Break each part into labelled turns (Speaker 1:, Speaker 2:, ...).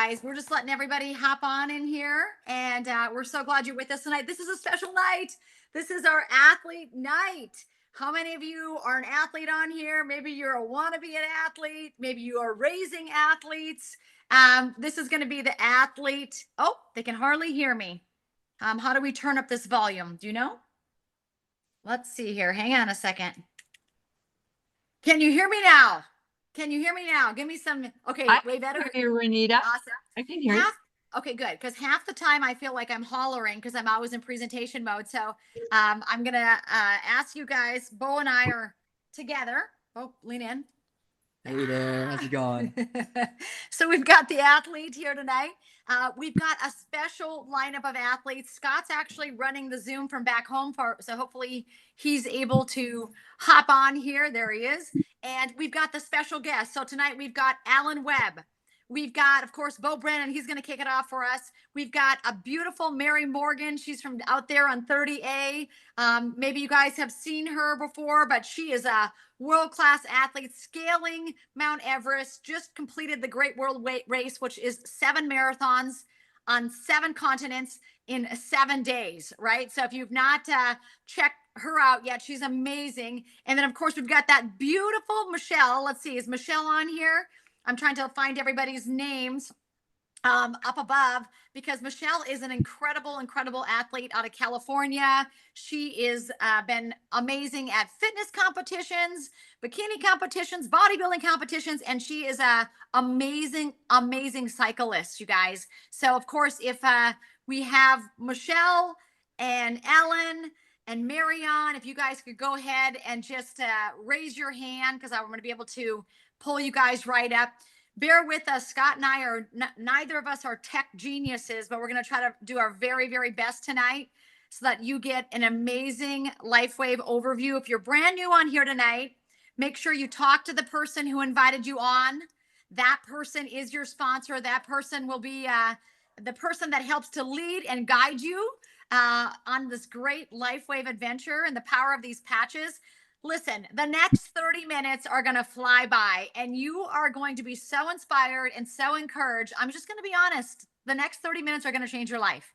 Speaker 1: guys. We're just letting everybody hop on in here, and we're so glad you're with us tonight. This is a special night. This is our athlete night. How many of you are an athlete on here? Maybe you're a wannabe an athlete. Maybe you are raising athletes. This is going to be the athlete. Oh, they can hardly hear me. How do we turn up this volume? Do you know? Let's see here. Hang on a second. Can you hear me now? Can you hear me now? Give me some. Okay, way better.
Speaker 2: I can hear you, Renita.
Speaker 1: Awesome.
Speaker 2: I can hear you.
Speaker 1: Okay, good. Because half the time I feel like I'm hollering because I'm always in presentation mode. So I'm going to ask you guys, Bo and I are together. Oh, lean in.
Speaker 3: Hey there, how's it going?
Speaker 1: So we've got the athlete here tonight. We've got a special lineup of athletes. Scott's actually running the Zoom from back home, so hopefully he's able to hop on here. There he is. And we've got the special guest. So tonight we've got Alan Webb. We've got, of course, Bo Brennan. He's going to kick it off for us. We've got a beautiful Mary Morgan. She's from out there on 30A. Maybe you guys have seen her before, but she is a world-class athlete scaling Mount Everest. Just completed the Great World Race, which is 7 marathons on 7 continents in 7 days, right? So if you've not checked her out yet, she's amazing. And then, of course, we've got that beautiful Michelle. Let's see, is Michelle on here? I'm trying to find everybody's names up above, because Michelle is an incredible athlete out of California. She is been amazing at fitness competitions, bikini competitions, bodybuilding competitions, and she is a amazing cyclist, you guys. So of course, if we have Michelle and Ellen and Marion, if you guys could go ahead and just raise your hand, because I'm going to be able to pull you guys right up. Bear with us. Scott and I are neither of us are tech geniuses, but we're going to try to do our very best tonight so that you get an amazing Lifewave overview. If you're brand new on here tonight, make sure you talk to the person who invited you on. That person is your sponsor. That person will be the person that helps to lead and guide you on this great Lifewave adventure and the power of these patches. Listen, the next 30 minutes are going to fly by, and you are going to be so inspired and so encouraged. I'm just going to be honest. The next 30 minutes are going to change your life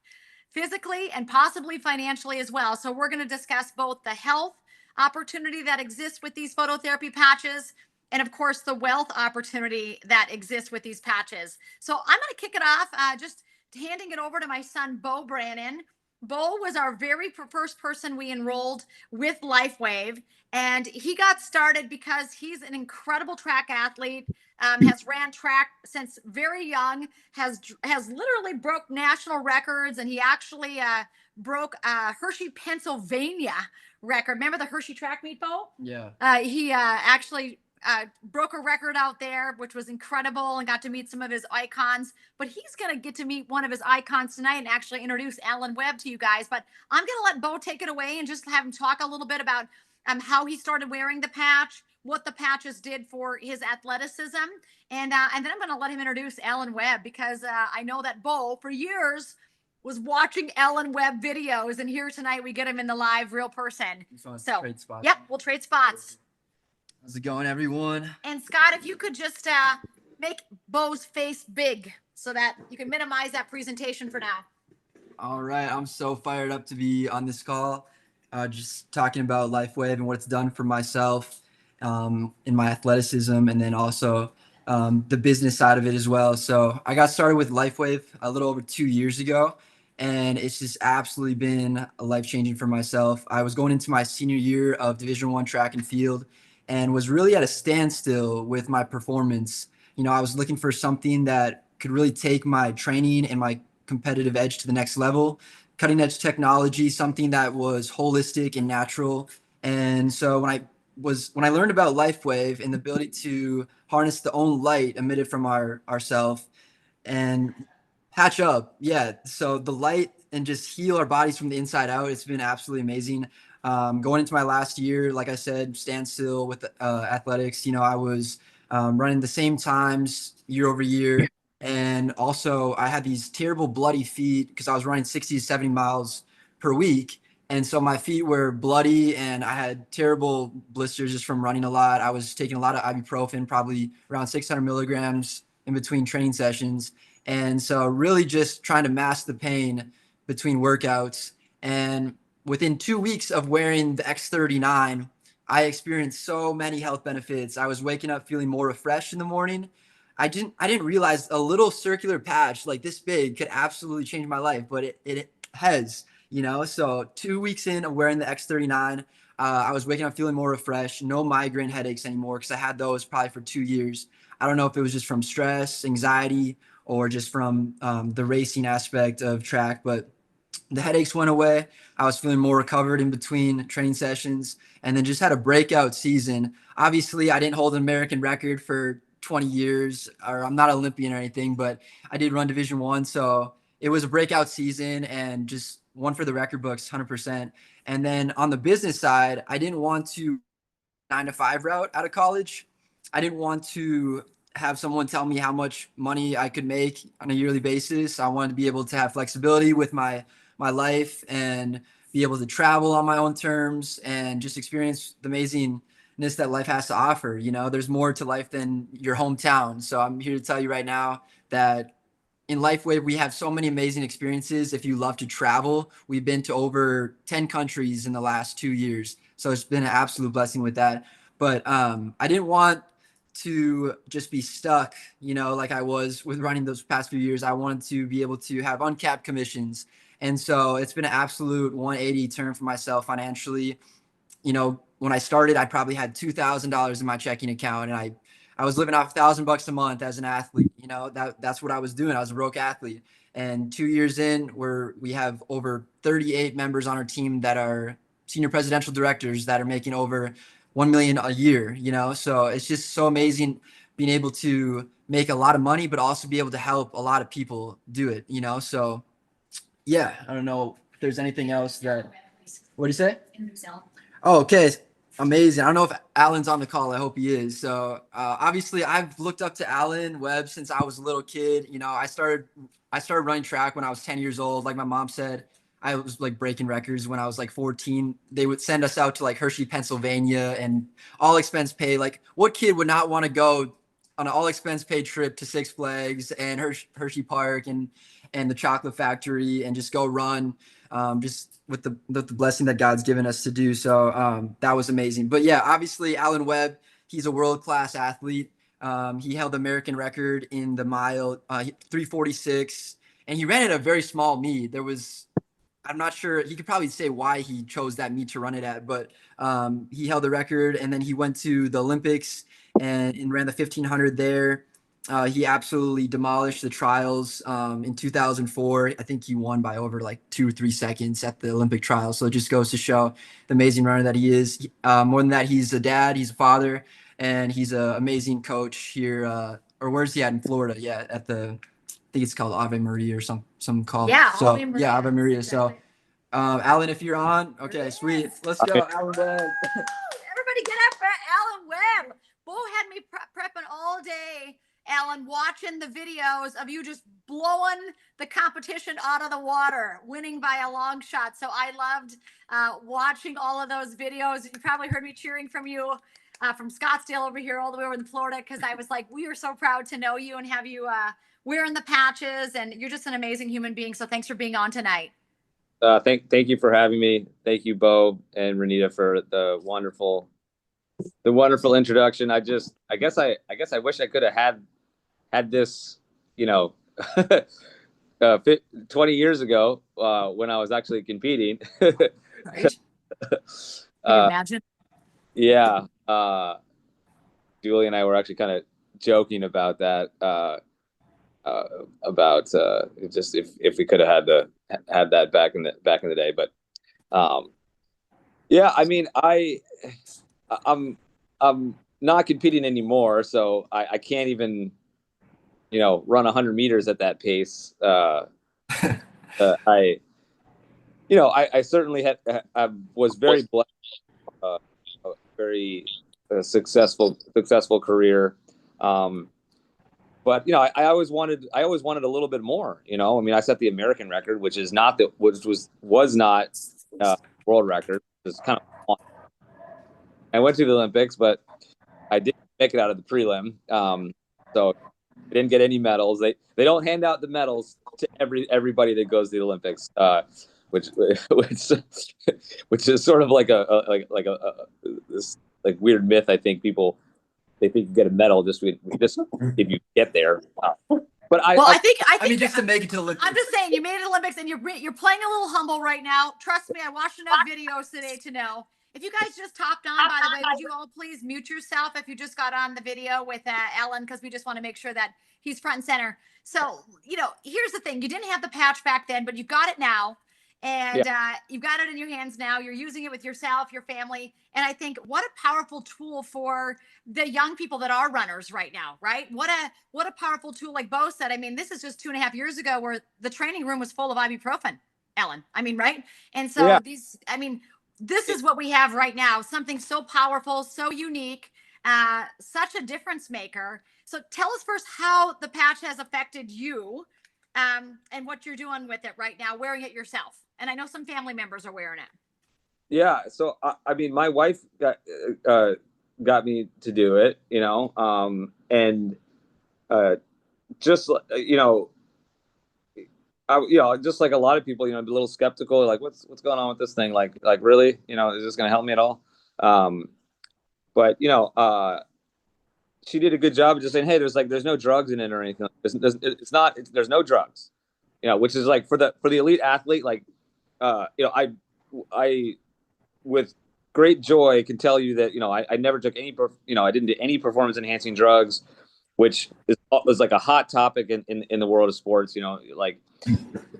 Speaker 1: physically and possibly financially as well. So we're going to discuss both the health opportunity that exists with these phototherapy patches and, of course, the wealth opportunity that exists with these patches. So I'm going to kick it off just handing it over to my son, Bo Brannon. Bo was our very first person we enrolled with Lifewave, and he got started because he's an incredible track athlete, has ran track since very young, has literally broke national records, and he actually broke Hershey, Pennsylvania record. Remember the Hershey track meet, Bo?
Speaker 3: Yeah.
Speaker 1: He actually broke a record out there, which was incredible, and got to meet some of his icons. But he's going to get to meet one of his icons tonight and actually introduce Alan Webb to you guys. But I'm going to let Bo take it away and just have him talk a little bit about how he started wearing the patch, what the patches did for his athleticism, and then I'm going to let him introduce Alan Webb, because I know that Bo, for years, was watching Alan Webb videos, and here tonight we get him in the live real person.
Speaker 3: So trade spots.
Speaker 1: Yep, we'll trade spots.
Speaker 3: How's it going, everyone?
Speaker 1: And Scott, if you could just make Bo's face big so that you can minimize that presentation for now.
Speaker 3: All right, I'm so fired up to be on this call, just talking about Lifewave and what it's done for myself in my athleticism, and then also the business side of it as well. So I got started with Lifewave a little over 2 years ago, and it's just absolutely been life-changing for myself. I was going into my senior year of Division I track and field, and was really at a standstill with my performance. You know, I was looking for something that could really take my training and my competitive edge to the next level, cutting edge technology, something that was holistic and natural. And so when I learned about Lifewave and the ability to harness the own light emitted from ourself and patch up, so the light and just heal our bodies from the inside out, it's been absolutely amazing. Going into my last year, like I said, standstill with athletics. You know, I was running the same times year over year. And also I had these terrible bloody feet because I was running 60 to 70 miles per week. And so my feet were bloody and I had terrible blisters just from running a lot. I was taking a lot of ibuprofen, probably around 600 milligrams in between training sessions. And so really just trying to mask the pain between workouts. And within 2 weeks of wearing the X39, I experienced so many health benefits. I was waking up feeling more refreshed in the morning. I didn't realize a little circular patch like this big could absolutely change my life, but it has, you know. So 2 weeks in of wearing the X39, I was waking up feeling more refreshed, no migraine headaches anymore because I had those probably for 2 years. I don't know if it was just from stress, anxiety, or just from the racing aspect of track, but the headaches went away. I was feeling more recovered in between training sessions, and then just had a breakout season. Obviously, I didn't hold an American record for 20 years, or I'm not an Olympian or anything, but I did run Division One, so it was a breakout season and just one for the record books, 100%. And then on the business side, I didn't want to 9 to 5 route out of college. I didn't want to have someone tell me how much money I could make on a yearly basis. I wanted to be able to have flexibility with my life and be able to travel on my own terms and just experience the amazingness that life has to offer. You know, there's more to life than your hometown. So I'm here to tell you right now that in Lifewave, we have so many amazing experiences. If you love to travel, we've been to over 10 countries in the last 2 years. So it's been an absolute blessing with that. But I didn't want to just be stuck, you know, like I was with running those past few years. I wanted to be able to have uncapped commissions. And so it's been an absolute 180 turn for myself financially. You know, when I started, I probably had $2,000 in my checking account, and I was living off $1,000 a month as an athlete. You know, that's what I was doing. I was a broke athlete. And 2 years in, we have over 38 members on our team that are senior presidential directors that are making over 1 million a year, you know? So it's just so amazing being able to make a lot of money, but also be able to help a lot of people do it, you know? So yeah, I don't know if there's anything else that, what do you say? Oh, okay. Amazing. I don't know if Alan's on the call. I hope he is. So obviously I've looked up to Alan Webb since I was a little kid. You know, I started running track when I was 10 years old. Like my mom said, I was like breaking records when I was like 14. They would send us out to like Hershey, Pennsylvania, and all expense paid. Like what kid would not want to go on an all expense paid trip to Six Flags and Hershey Park and the chocolate factory and just go run just with the blessing that God's given us to do. So that was amazing. But yeah, obviously Alan Webb, he's a world-class athlete. He held the American record in the mile, 346, and he ran at a very small meet. I'm not sure, he could probably say why he chose that meet to run it at, but he held the record, and then he went to the Olympics and ran the 1500 there. He absolutely demolished the trials in 2004. I think he won by over like 2 or 3 seconds at the Olympic trials. So it just goes to show the amazing runner that he is. More than that, he's a dad, he's a father, and he's an amazing coach here. Or where's he at in Florida? Yeah, at the, I think it's called Ave Maria or some call.
Speaker 1: Yeah,
Speaker 3: so
Speaker 1: Ave Maria.
Speaker 3: yeah, Ave Maria.
Speaker 1: Exactly.
Speaker 3: So Alan, if you're on, okay, sweet. Let's go, Alan.
Speaker 1: Everybody get up for Alan Webb. Bo had me prepping all day, Alan, watching the videos of you just blowing the competition out of the water, winning by a long shot. So I loved watching all of those videos. You probably heard me cheering from you from Scottsdale over here all the way over in Florida, because I was like, we are so proud to know you and have you wearing the patches, and you're just an amazing human being. So thanks for being on tonight.
Speaker 2: Thank you for having me. Thank you, Bo and Renita, for the wonderful introduction. I guess I wish I could have had this, you know, 20 years ago when I was actually competing.
Speaker 1: Right. Can you imagine?
Speaker 2: Yeah. Julie and I were actually kind of joking about that. About just if we could have had that back in the day, but yeah, I mean, I'm not competing anymore, so I can't even, you know, run 100 meters at that pace. I certainly was very blessed, a very successful career. But you know, I always wanted a little bit more. You know, I mean, I set the American record, which was not world record. It's kind of fun. I went to the Olympics, but I didn't make it out of the prelim. So We didn't get any medals. They don't hand out the medals to everybody that goes to the Olympics, which which is sort of like this like weird myth. I think they think you get a medal just if you get there. But
Speaker 1: I think
Speaker 3: mean, just to make it to the Olympics.
Speaker 1: I'm just saying, you made it Olympics, and you're playing a little humble right now. Trust me, I watched enough videos today to know. If you guys just hopped on, by the way, would you all please mute yourself if you just got on the video with Ellen, because we just want to make sure that he's front and center. So, here's the thing. You didn't have the patch back then, but you've got it now. And you've got it in your hands now. You're using it with yourself, your family. And I think what a powerful tool for the young people that are runners right now, right? What a powerful tool. Like Bo said, I mean, this is just 2.5 years ago where the training room was full of ibuprofen, Ellen. I mean, right? And so this is what we have right now. Something so powerful, so unique, such a difference maker. So tell us first how the patch has affected you, and what you're doing with it right now, wearing it yourself. And I know some family members are wearing it.
Speaker 2: Yeah. So, I mean, my wife got me to do it, and just, just like a lot of people, a little skeptical, like what's going on with this thing? Like really, is this going to help me at all? But, she did a good job of just saying, hey, there's no drugs in it or anything. There's no drugs, which is like for the elite athlete, like, I with great joy can tell you that, I never took any, I didn't do any performance enhancing drugs, which was like a hot topic in the world of sports. Like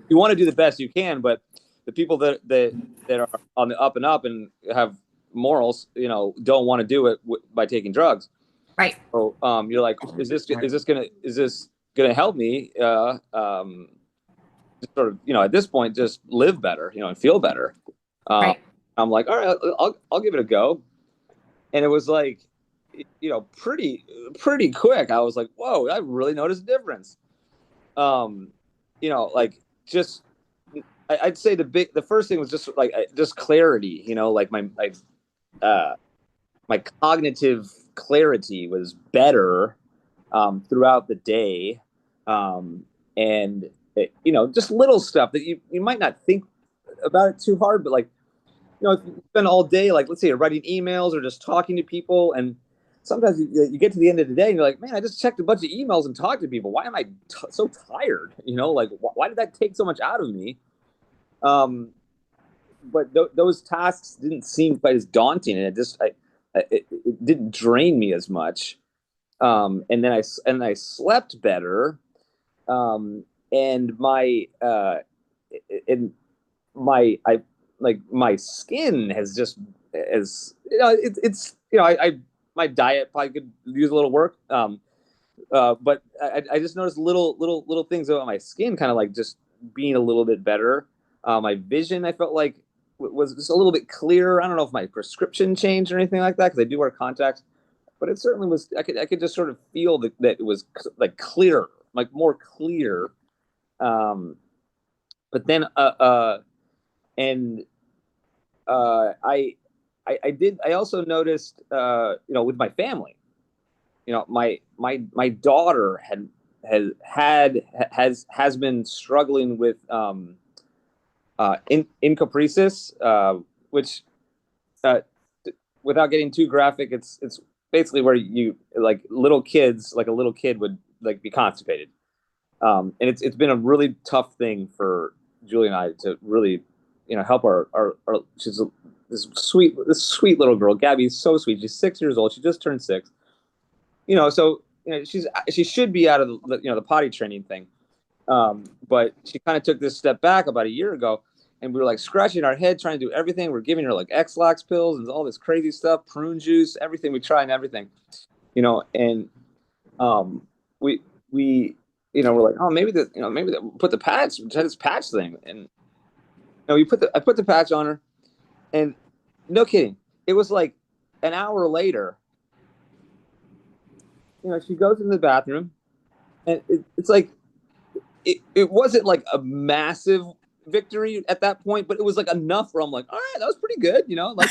Speaker 2: you want to do the best you can, but the people that are on the up and up and have morals, don't want to do it by taking drugs.
Speaker 1: Right.
Speaker 2: So you're like, is this gonna help me? Just sort of, at this point, just live better, and feel better.
Speaker 1: Right.
Speaker 2: I'm like, all right, I'll give it a go. And it was like, pretty quick. I was like, whoa, I really noticed a difference. Like just, I'd say the first thing was just clarity, like my cognitive clarity was better throughout the day, and just little stuff that you might not think about it too hard, but like if you spend all day, like let's say you're writing emails or just talking to people, and sometimes you get to the end of the day and you're like, man, I just checked a bunch of emails and talked to people. Why am I so tired? Like why did that take so much out of me? But those tasks didn't seem quite as daunting, and it didn't drain me as much. And then I slept better. And my skin has just my diet probably could use a little work. But I just noticed little things about my skin kind of like just being a little bit better. My vision, I felt like was just a little bit clearer. I don't know if my prescription changed or anything like that, because I do wear contacts, but it certainly was. I could just sort of feel that it was like clearer, like more clear. But then I also noticed with my family, my daughter has been struggling with encopresis, which without getting too graphic, it's basically where you like little kids, like a little kid would like be constipated. And it's been a really tough thing for Julie and I to really, help our she's this sweet little girl. Gabby's so sweet. She's 6 years old. She just turned 6. So she should be out of the potty training thing. But she kind of took this step back about a year ago, and we were like scratching our head trying to do everything. We're giving her like X-Lax pills and all this crazy stuff, prune juice, everything. We tried and everything, and we we're like, oh, maybe put the patch, try this patch thing. And I put the patch on her, and no kidding, it was like an hour later, she goes in the bathroom, and it's like, it wasn't like a massive victory at that point, but it was like enough where I'm like, all right, that was pretty good, like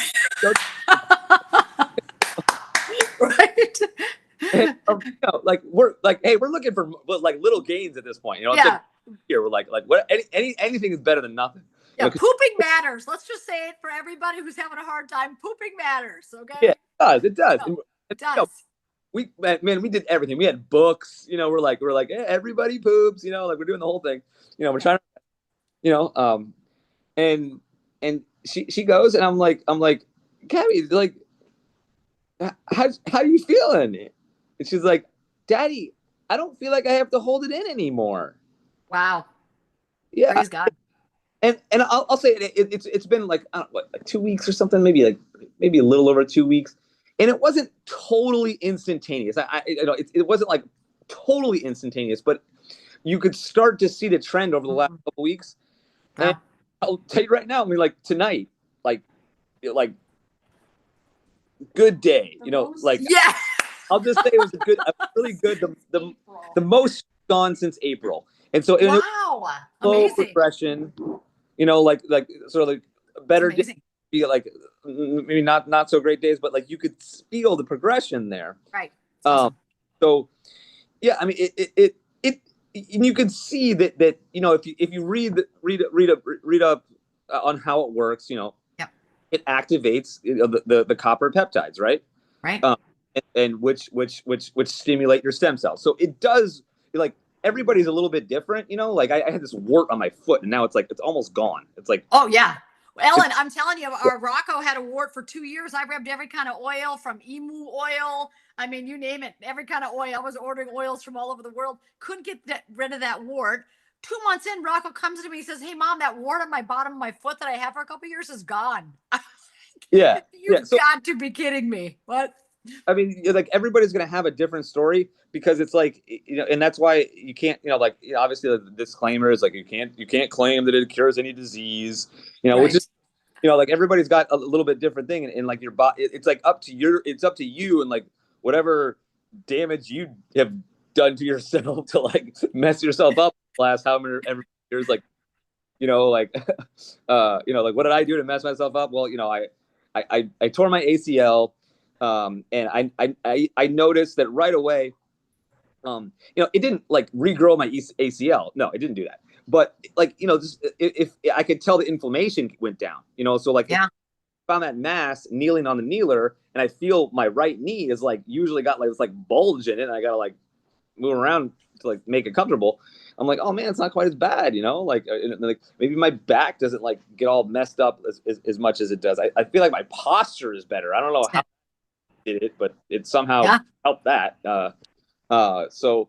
Speaker 1: right.
Speaker 2: And, like we're like, hey, we're looking for like little gains at this point. You know, it's
Speaker 1: Yeah.
Speaker 2: like here we're like what anything is better than nothing.
Speaker 1: Yeah,
Speaker 2: You know,
Speaker 1: pooping matters. Let's just say it for everybody who's having a hard time. Pooping matters. Okay.
Speaker 2: yeah, it does.
Speaker 1: No,
Speaker 2: And,
Speaker 1: it
Speaker 2: you know,
Speaker 1: does.
Speaker 2: we man, we did everything. We had books. You know, we're like hey, everybody poops. You know, like we're doing the whole thing. You know, we're trying to. You know, and she goes, and I'm like, Gabby, like, how you feeling? And she's like, Daddy, I don't feel like I have to hold it in anymore.
Speaker 1: Wow.
Speaker 2: Yeah.
Speaker 1: Praise God.
Speaker 2: And I'll say it's been like, I don't know, what, like 2 weeks or something, maybe a little over 2 weeks, and it wasn't totally instantaneous. You know, it wasn't like totally instantaneous, but you could start to see the trend over the last couple weeks.
Speaker 1: Wow.
Speaker 2: And I'll tell you right now, I mean, like tonight, like good day, you know, like
Speaker 1: Yeah.
Speaker 2: I'll just say it was really good, the most gone since April, and so it was
Speaker 1: Wow.
Speaker 2: slow
Speaker 1: Amazing.
Speaker 2: progression. You know, like sort of like better days,
Speaker 1: Amazing.
Speaker 2: be like maybe not so great days, but like you could feel the progression there.
Speaker 1: Right. Awesome.
Speaker 2: So yeah, I mean it and you can see that you know if you read up on how it works, you know,
Speaker 1: Yep.
Speaker 2: it activates, you know, the copper peptides, right?
Speaker 1: Right.
Speaker 2: And which stimulate your stem cells. So it does, like, everybody's a little bit different, you know. Like I had this wart on my foot, and now it's almost gone. It's like,
Speaker 1: Oh yeah. Ellen, I'm telling you, our Rocco had a wart for 2 years. I rubbed every kind of oil, from emu oil. I mean, you name it, every kind of oil. I was ordering oils from all over the world. Couldn't get rid of that wart. 2 months in, Rocco comes to me. He says, "Hey, Mom, that wart on my bottom of my foot that I have for a couple of years is gone."
Speaker 2: yeah.
Speaker 1: You've
Speaker 2: So
Speaker 1: got to be kidding me. What?
Speaker 2: I mean, like, everybody's gonna have a different story, because it's like, you know, and that's why you can't, you know, like, you know, obviously the disclaimer is like you can't claim that it cures any disease, you know, which is, you know, like, everybody's got a little bit different thing, and like your body, it's like it's up to you, and like whatever damage you have done to yourself to like mess yourself up the last how many every years, like, you know, like you know, like, what did I do to mess myself up? Well, you know, I tore my ACL. And I noticed that right away. You know, it didn't like regrow my ACL. No, it didn't do that. But like, you know, just if I could tell the inflammation went down, you know, so like,
Speaker 1: Yeah.
Speaker 2: if I found that mass kneeling on the kneeler, and I feel my right knee is like usually got like this like bulge in it, and I gotta like move around to like make it comfortable. I'm like, oh man, it's not quite as bad, you know, like maybe my back doesn't like get all messed up as much as it does. I feel like my posture is better. I don't know how did it, but it somehow helped that. So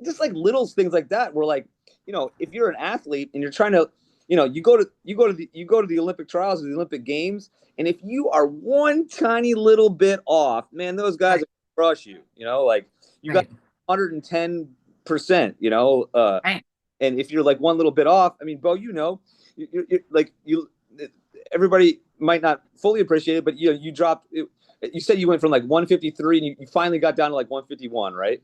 Speaker 2: just like little things like that, where like, you know, if you're an athlete and you're trying to, you know, you go to the Olympic trials or the Olympic Games, and if you are one tiny little bit off, man, those guys will crush you. You know, like, you got 110%. You know, and if you're like one little bit off, I mean, Bo, you know, everybody might not fully appreciate it, but you know, you dropped. You said you went from like 153 and you finally got down to like 151, right?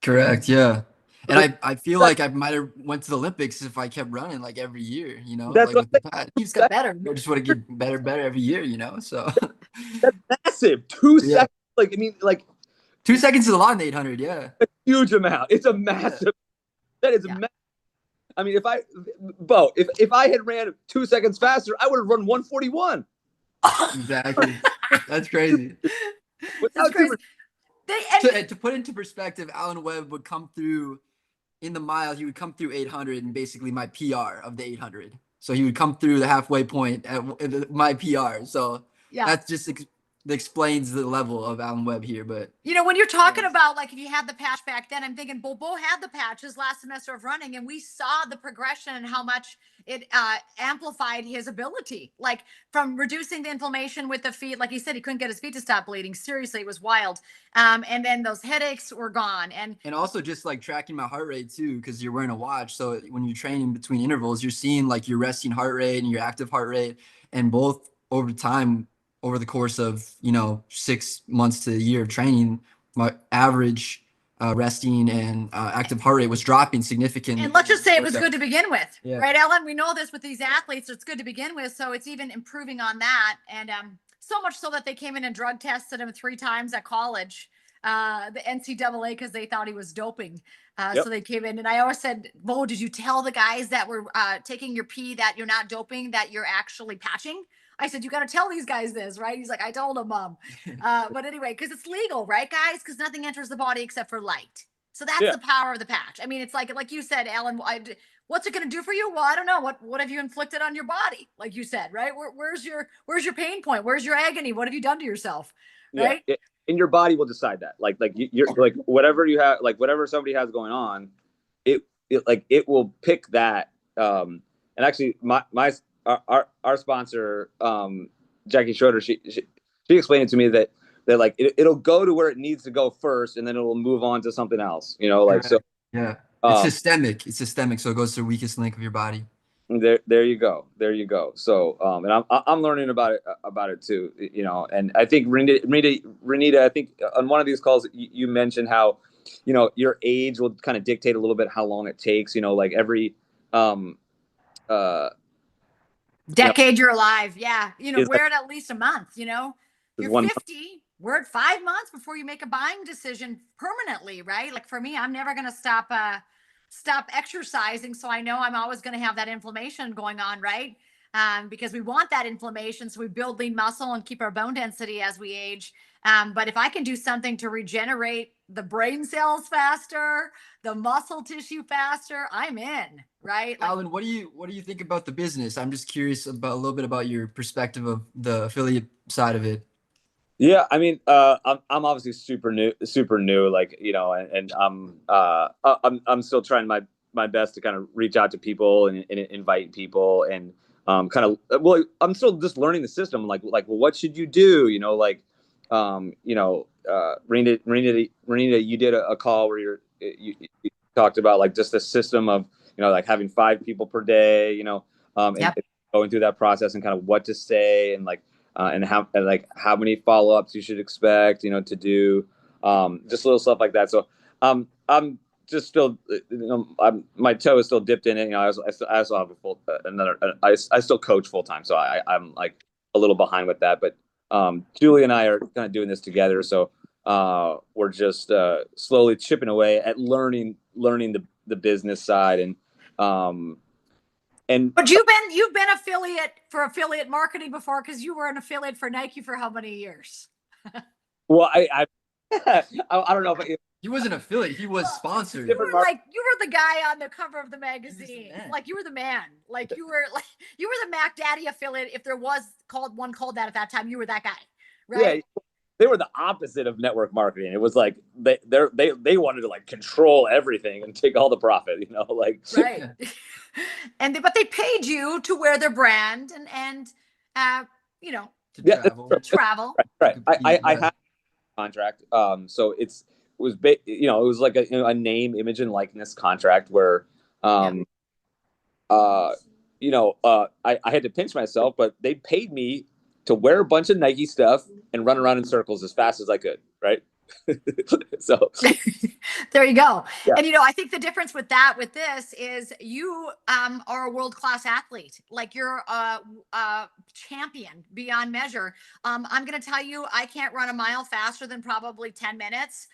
Speaker 3: Correct. Yeah. And I feel like I might have went to the Olympics if I kept running like every year, you know,
Speaker 2: That's
Speaker 3: like
Speaker 2: what
Speaker 3: with the pad.
Speaker 1: You just got better.
Speaker 3: I just want to get better every year, you know. So
Speaker 2: that's massive. 2
Speaker 3: Yeah.
Speaker 2: seconds. Like, I mean, like,
Speaker 3: 2 seconds is a lot in the 800. Yeah.
Speaker 2: a huge amount. It's a massive. That is massive. I mean, if I had ran 2 seconds faster, I would have run 141.
Speaker 3: Exactly. That's crazy.
Speaker 1: That's crazy.
Speaker 3: To put into perspective, Alan Webb would come through in the miles. He would come through 800 and basically my PR of the 800. So he would come through the halfway point at my PR. So that just explains the level of Alan Webb here. But
Speaker 1: you know, when you're talking about like if you had the patch back then, I'm thinking Bo had the patches last semester of running, and we saw the progression and how much it amplified his ability, like from reducing the inflammation with the feet. Like he said, he couldn't get his feet to stop bleeding. Seriously, it was wild. And then those headaches were gone. And
Speaker 3: also just like tracking my heart rate too, because you're wearing a watch. So when you train in between intervals, you're seeing like your resting heart rate and your active heart rate, and both over time, over the course of, you know, 6 months to a year of training, my average resting and active heart rate was dropping significantly.
Speaker 1: And let's just say it was good to begin with,
Speaker 3: Yeah.
Speaker 1: right, Ellen? We know this with these athletes, it's good to begin with. So it's even improving on that. And so much so that they came in and drug tested him 3 times at college. the NCAA because they thought he was doping.
Speaker 2: Yep.
Speaker 1: So they came in, and I always said, Bo, did you tell the guys that were taking your pee that you're not doping, that you're actually patching? I said, you got to tell these guys this, right? He's like, I told him, Mom. But anyway, because it's legal, right, guys? Because nothing enters the body except for light. So that's the power of the patch. I mean, it's like you said, Alan, what's it going to do for you? Well, I don't know. What have you inflicted on your body? Like you said, right? Where's your pain point? Where's your agony? What have you done to yourself? Right.
Speaker 2: Yeah. And your body will decide that. Like you're like whatever you have, like whatever somebody has going on, it will pick that. And actually, our sponsor, Jackie Schroeder, she explained it to me that like it'll go to where it needs to go first, and then it will move on to something else. You know, like so.
Speaker 3: Yeah, it's systemic. It's systemic, so it goes to the weakest link of your body.
Speaker 2: There you go. So, and I'm learning about it too, you know, and I think Renita, I think on one of these calls you mentioned how, you know, your age will kind of dictate a little bit how long it takes, you know, like every,
Speaker 1: decade you're alive. Yeah. You know,
Speaker 2: is
Speaker 1: we're at least a month, you know, you're
Speaker 2: one
Speaker 1: 50, we're at 5 months before you make a buying decision permanently, right? Like for me, I'm never going to stop exercising. So I know I'm always going to have that inflammation going on, right? Because we want that inflammation. So we build lean muscle and keep our bone density as we age. But if I can do something to regenerate the brain cells faster, the muscle tissue faster, I'm in, right? Like,
Speaker 3: Alan, what do you think about the business? I'm just curious about a little bit about your perspective of the affiliate side of it.
Speaker 2: Yeah, I mean, I'm obviously super new, like, you know, and I'm still trying my best to kind of reach out to people and invite people and kind of, well, I'm still just learning the system, like well, what should you do, you know, like you know, Renita, you did a call where you talked about like just the system of, you know, like having 5 people per day, you know, and going through that process and kind of what to say and like. And how many follow-ups you should expect, you know, to do, just little stuff like that. So I'm just still, you know, my toe is still dipped in it. You know, I also have I still coach full time, so I'm like a little behind with that. But Julie and I are kind of doing this together, so we're just slowly chipping away at learning the business side
Speaker 1: but you've been affiliate marketing before, because you were an affiliate for Nike for how many years?
Speaker 2: Well, I I don't know if
Speaker 3: He was an affiliate. He was sponsored.
Speaker 1: You were the guy on the cover of the magazine. Like you were the man. Like you were the Mac Daddy affiliate. If there was called that at that time, you were that guy, right?
Speaker 2: Yeah, they were the opposite of network marketing. It was like they wanted to like control everything and take all the profit, you know, like
Speaker 1: right. But they paid you to wear their brand and you know,
Speaker 3: to
Speaker 1: travel.
Speaker 2: Right. I had a contract. So it was you know, it was like a name, image, and likeness contract where you know, I had to pinch myself, but they paid me to wear a bunch of Nike stuff and run around in circles as fast as I could, right? So
Speaker 1: there you go.
Speaker 2: Yeah.
Speaker 1: And you know, I think the difference with this is you are a world-class athlete. Like you're a champion beyond measure. I'm going to tell you, I can't run a mile faster than probably 10 minutes.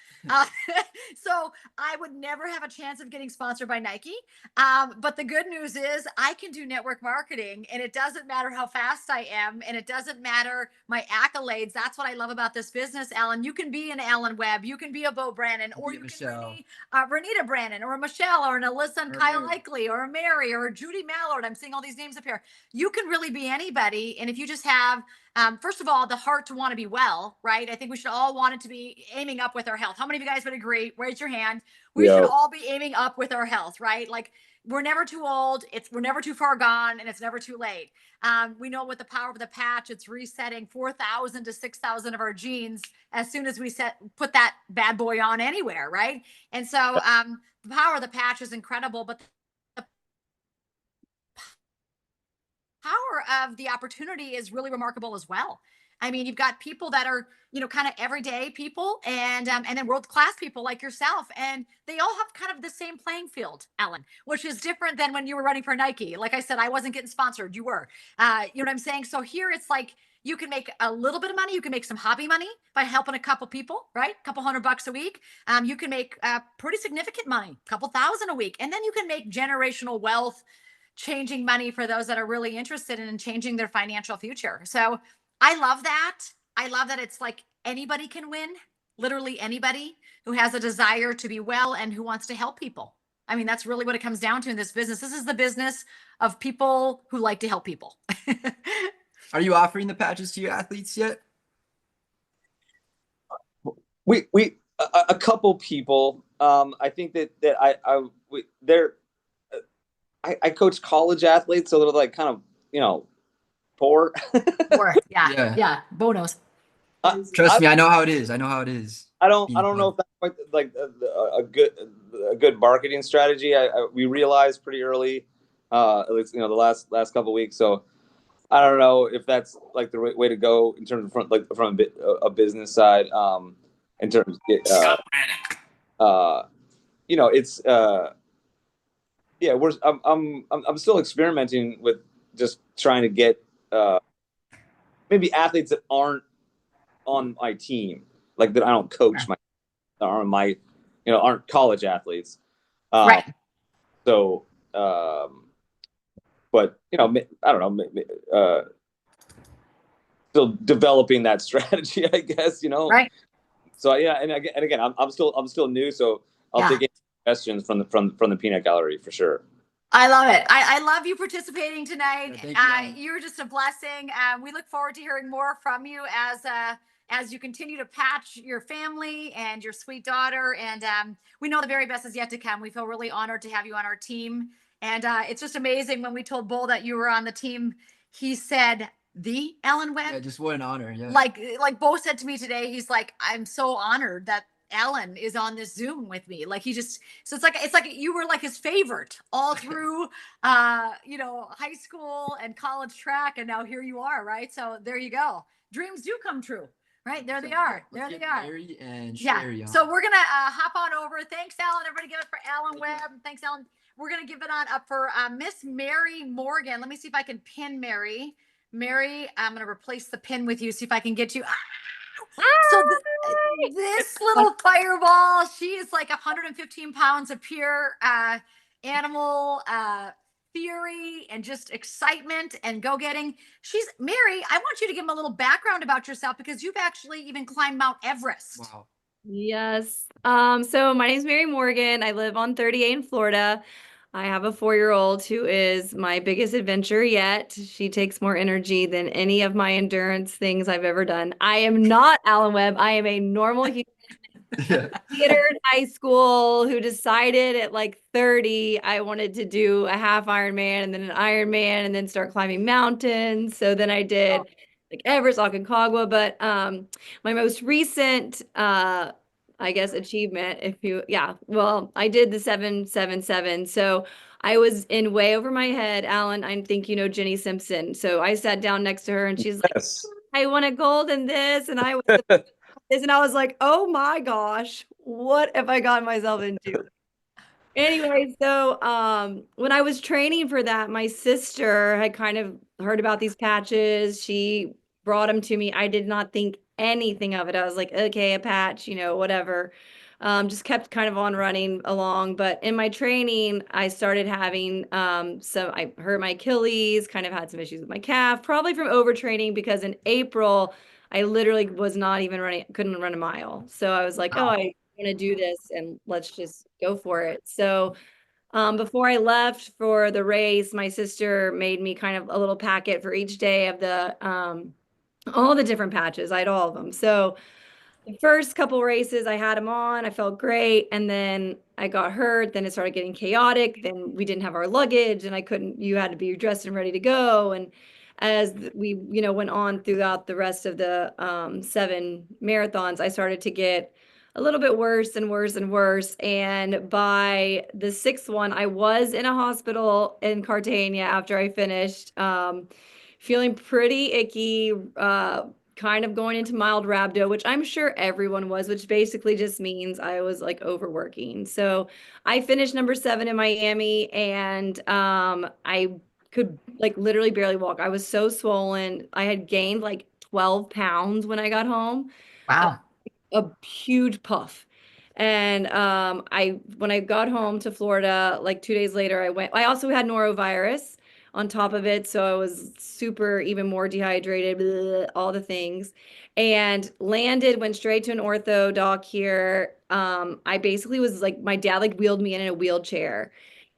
Speaker 1: So I would never have a chance of getting sponsored by Nike. But the good news is I can do network marketing, and it doesn't matter how fast I am, and it doesn't matter my accolades. That's what I love about this business, Alan. You can be an Alan Webb, you can be a Bo Brannon, or you can be Renita Brannon, or a Michelle, or an Alyssa and Kyle Likely, or a Mary, or a Judy Mallard. I'm seeing all these names up here. You can really be anybody. And if you just have, first of all, the heart to want to be well, right? I think we should all want it to be aiming up with our health. How many of you guys would agree? Raise your hand. We should all be aiming up with our health, right? Like we're never too old. We're never too far gone, and it's never too late. We know with the power of the patch, it's resetting 4,000 to 6,000 of our genes as soon as we put that bad boy on anywhere, right? And so the power of the patch is incredible, but the power of the opportunity is really remarkable as well. I mean, you've got people that are, kind of everyday people, and then world-class people like yourself, and they all have kind of the same playing field, Ellen, which is different than when you were running for Nike. Like I said, I wasn't getting sponsored, you were. You know what I'm saying? So here it's like you can make a little bit of money. You can make some hobby money by helping a couple people, right? A couple $100 a week. You can make pretty significant money, a couple thousand a week, and then you can make generational wealth, changing money for those that are really interested in changing their financial future. So I love that. I love that it's like anybody can win, literally anybody who has a desire to be well and who wants to help people. I mean, that's really what it comes down to in this business. This is the business of people who like to help people.
Speaker 3: Are you offering the patches to your athletes yet?
Speaker 2: A couple people. I think that I coach college athletes, so they're like kind of, poor.
Speaker 1: Poor. Yeah. Bonos.
Speaker 3: Trust me, I know how it is. I know how it is.
Speaker 2: I don't know if that's like a good marketing strategy. We realized pretty early, at least the last couple of weeks. So I don't know if that's like the right way to go in terms of from a business side. In terms of it's yeah, I'm still experimenting with just trying to get maybe athletes that aren't on my team, like that I don't coach, aren't college athletes.
Speaker 1: Right.
Speaker 2: So, but I don't know, still developing that strategy, I guess.
Speaker 1: Right.
Speaker 2: So yeah, and again, I'm still new, so I'll take any questions from the peanut gallery for sure.
Speaker 1: I love it. I love you participating tonight.
Speaker 3: Thank you.
Speaker 1: You're just a blessing. We look forward to hearing more from you as you continue to patch your family and your sweet daughter. And we know the very best is yet to come. We feel really honored to have you on our team. And it's just amazing when we told Bull that you were on the team, he said, the Ellen Webb.
Speaker 3: Yeah, just what an honor. Yeah.
Speaker 1: Like Bo said to me today, he's like, I'm so honored that Ellen is on this Zoom with me. Like so it's like you were like his favorite all through high school and college track, and now here you are, right? So there you go. Dreams do come true, right? There they are. There they are.
Speaker 3: Mary and
Speaker 1: Yeah.
Speaker 3: Sherry on.
Speaker 1: So we're gonna hop on over. Thanks, Ellen. Everybody give it for Ellen Webb. Thanks, Ellen. We're gonna give it on up for Miss Mary Morgan. Let me see if I can pin Mary. Mary, I'm gonna replace the pin with you. See if I can get you. So this little fireball, she is like 115 pounds of pure animal theory and just excitement and go-getting. She's Mary. I want you to give them a little background about yourself because you've actually even climbed Mount Everest.
Speaker 3: Wow.
Speaker 4: Yes. So my name is Mary Morgan. I live on 38 in Florida. I have a 4-year-old who is my biggest adventure yet. She takes more energy than any of my endurance things I've ever done. I am not Ellen Webb. I am a normal human theater in high school who decided at like 30 I wanted to do a half Ironman and then an Ironman and then start climbing mountains. So then I did like Everest, Aconcagua, but my most recent I guess achievement, I did the 777. So I was in way over my head. Alan, I think you know Jenny Simpson. So I sat down next to her and she's like,
Speaker 2: Yes.
Speaker 4: I won a gold in this, and I was this, and I was like, oh my gosh, what have I gotten myself into? Anyway, so when I was training for that, my sister had kind of heard about these patches. She brought them to me. I did not think anything of it. I was like, okay, a patch, whatever. Just kept kind of on running along. But in my training, I started having I hurt my Achilles, kind of had some issues with my calf, probably from overtraining because in April, I literally was not even couldn't run a mile. So I was like, oh, I want to do this and let's just go for it. So before I left for the race, my sister made me kind of a little packet for each day of the all the different patches. I had all of them. So the first couple races I had them on, I felt great. And then I got hurt. Then it started getting chaotic. Then we didn't have our luggage and you had to be dressed and ready to go. And as we, went on throughout the rest of the 7 marathons, I started to get a little bit worse and worse and worse. And by the 6th one, I was in a hospital in Cartagena after I finished, feeling pretty icky, kind of going into mild rhabdo, which I'm sure everyone was, which basically just means I was like overworking. So I finished number 7 in Miami, and I could like literally barely walk. I was so swollen. I had gained like 12 pounds when I got home,
Speaker 1: Wow.
Speaker 4: a huge puff. And when I got home to Florida, like 2 days later, I also had norovirus on top of it. So I was super, even more dehydrated, all the things, and went straight to an ortho doc here. I basically was like, my dad like wheeled me in a wheelchair,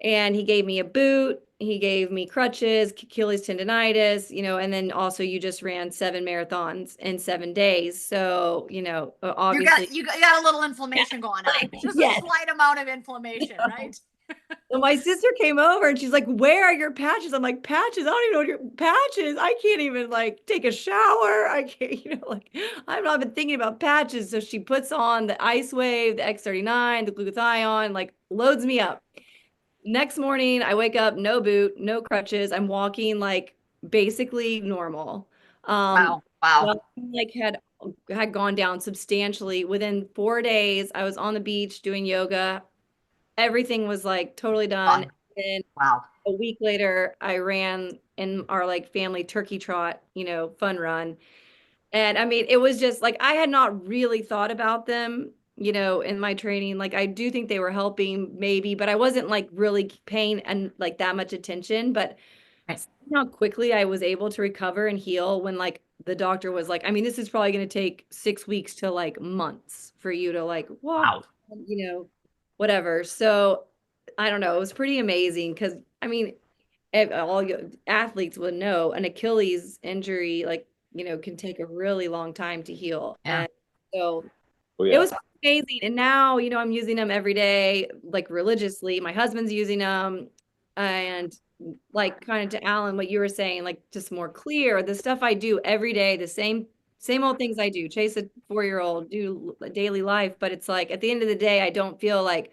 Speaker 4: and he gave me a boot. He gave me crutches, Achilles tendonitis, and then also you just ran 7 marathons in 7 days. So, obviously.
Speaker 1: You got a little inflammation going on. Just
Speaker 4: Yes.
Speaker 1: a slight amount of inflammation, right?
Speaker 4: So my sister came over and she's like, "Where are your patches?" I'm like, "Patches? I don't even know what your patches. I can't even like take a shower. I can't, like I've not been thinking about patches." So she puts on the Ice Wave, the X39, the glutathione, like loads me up. Next morning, I wake up, no boot, no crutches. I'm walking like basically normal.
Speaker 1: Wow.
Speaker 4: Like had gone down substantially. Within 4 days, I was on the beach doing yoga. Everything was like totally done. And
Speaker 1: Wow.
Speaker 4: a week later, I ran in our like family turkey trot, fun run. And I mean, it was just like I had not really thought about them, in my training. Like I do think they were helping maybe, but I wasn't like really paying and like that much attention. But
Speaker 1: Right.
Speaker 4: how quickly I was able to recover and heal when like the doctor was like, I mean, this is probably going to take 6 weeks to like months for you to like walk, whatever. So I don't know. It was pretty amazing because I mean, all athletes would know an Achilles injury, like, can take a really long time to heal.
Speaker 1: Yeah.
Speaker 4: And so
Speaker 2: Oh,
Speaker 4: it
Speaker 2: yeah.
Speaker 4: was amazing. And now, I'm using them every day, like religiously. My husband's using them. And like kind of to Alan, what you were saying, like just more clear, the stuff I do every day, the same old things I do, chase a 4-year-old, do daily life. But it's like, at the end of the day, I don't feel like,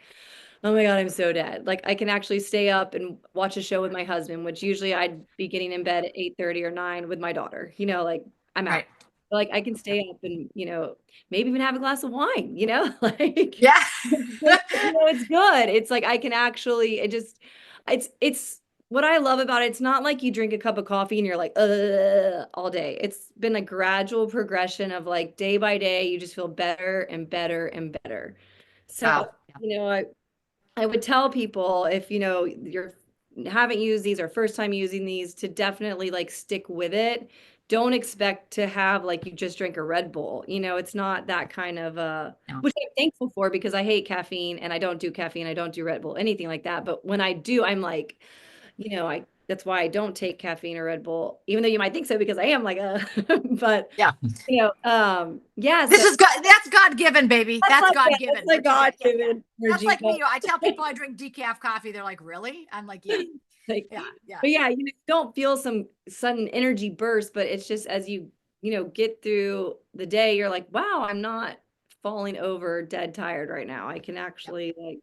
Speaker 4: oh my God, I'm so dead. Like I can actually stay up and watch a show with my husband, which usually I'd be getting in bed at 8:30 or 9 with my daughter, like I'm out.
Speaker 1: Right.
Speaker 4: Like I can stay up and, maybe even have a glass of wine, like,
Speaker 1: Yeah.
Speaker 4: it's good. It's like, I can actually, it's what I love about it. It's not like you drink a cup of coffee and you're like, all day. It's been a gradual progression of like day by day, you just feel better and better and better. So,
Speaker 1: Wow.
Speaker 4: I would tell people if, you're haven't used these or first time using these to definitely like stick with it. Don't expect to have like you just drink a Red Bull. It's not that kind of
Speaker 1: No.
Speaker 4: which I'm thankful for because I hate caffeine and I don't do caffeine. I don't do Red Bull, anything like that. But when I do, I'm like, that's why I don't take caffeine or Red Bull, even though you might think so because I am like but
Speaker 1: Yeah.
Speaker 4: yeah.
Speaker 1: This is God. That's God given, baby. That's God given.
Speaker 4: That's like God given.
Speaker 1: That's like me. I tell people I drink decaf coffee. They're like, really? I'm like, yeah.
Speaker 4: Like,
Speaker 1: Yeah.
Speaker 4: but yeah, don't feel some sudden energy burst, but it's just as you, get through the day, you're like, wow, I'm not falling over dead tired right now. I can actually like,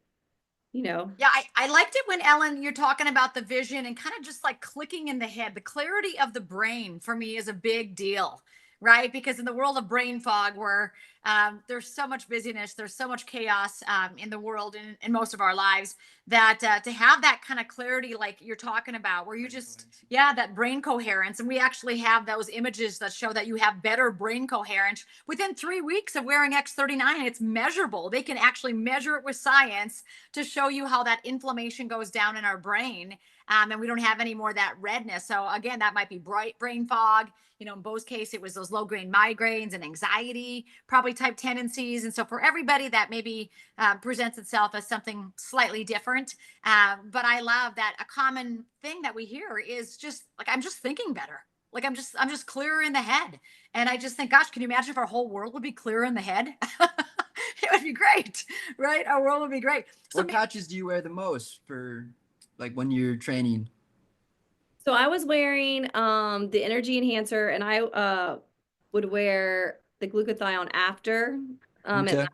Speaker 1: Yeah, I liked it when Ellen, you're talking about the vision and kind of just like clicking in the head. The clarity of the brain for me is a big deal, right? Because in the world of brain fog, where there's so much busyness, there's so much chaos in the world and in most of our lives, that to have that kind of clarity, like you're talking about, where you just, that brain coherence. And we actually have those images that show that you have better brain coherence within 3 weeks of wearing X39. It's measurable. They can actually measure it with science to show you how that inflammation goes down in our brain. And we don't have any more of that redness. So again, that might be bright brain fog. In Bo's case, it was those low grade migraines and anxiety, probably type tendencies. And so for everybody that maybe presents itself as something slightly different. But I love that a common thing that we hear is just like, I'm just thinking better. Like I'm just clearer in the head. And I just think, gosh, can you imagine if our whole world would be clearer in the head? It would be great, right? Our world would be great. So
Speaker 3: What patches do you wear the most for like when you're training?
Speaker 4: So I was wearing the energy enhancer, and I would wear the glutathione after at
Speaker 3: Okay.
Speaker 4: night,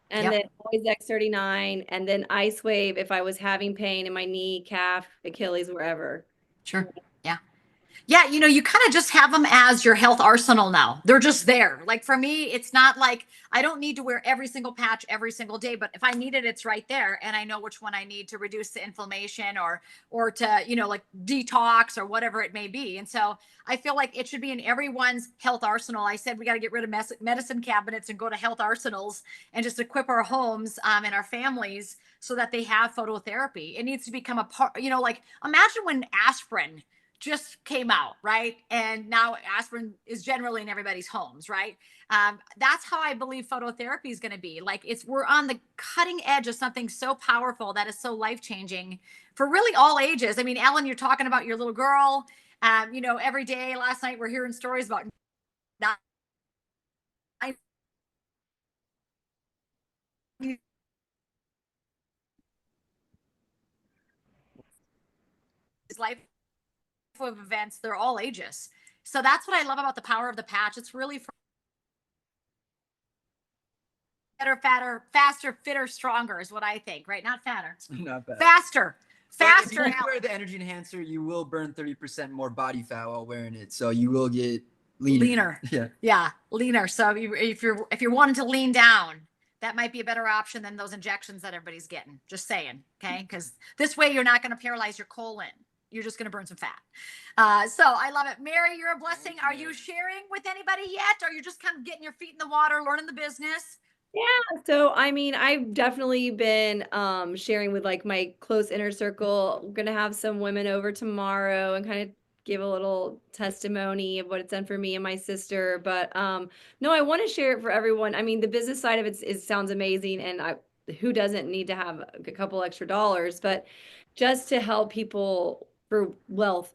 Speaker 4: and then always X39, and then Ice Wave if I was having pain in my knee, calf, Achilles, wherever.
Speaker 1: Sure. Yeah. Yeah, you kind of just have them as your health arsenal now. They're just there. Like for me, it's not like I don't need to wear every single patch every single day, but if I need it, it's right there, and I know which one I need to reduce the inflammation or to like detox or whatever it may be. And so I feel like it should be in everyone's health arsenal. I said we got to get rid of medicine cabinets and go to health arsenals and just equip our homes and our families so that they have phototherapy. It needs to become a part. Like imagine when aspirin just came out, right? And now aspirin is generally in everybody's homes, right? That's how I believe phototherapy is going to be. Like we're on the cutting edge of something so powerful that is so life changing for really all ages. I mean, Ellen, you're talking about your little girl. Every day. Last night we're hearing stories about life of events. They're all ages. So that's what I love about the power of the patch. It's really for better, fatter, faster, fitter, stronger is what I think, right? Not fatter.
Speaker 3: Not bad.
Speaker 1: Faster.
Speaker 3: But if you
Speaker 1: Faster.
Speaker 3: wear the energy enhancer, you will burn 30% more body fat while wearing it. So you will get leaner.
Speaker 1: Yeah. Yeah. Leaner. So if you're wanting to lean down, that might be a better option than those injections that everybody's getting. Just saying. Okay. Because this way you're not going to paralyze your colon. You're just going to burn some fat. So I love it. Mary, you're a blessing. Are you sharing with anybody yet? Or are you just kind of getting your feet in the water, learning the business?
Speaker 4: Yeah, so I mean, I've definitely been sharing with like my close inner circle. I'm gonna have some women over tomorrow and kind of give a little testimony of what it's done for me and my sister. But no, I want to share it for everyone. I mean, the business side of it sounds amazing, and who doesn't need to have a couple extra dollars, but just to help people for wealth,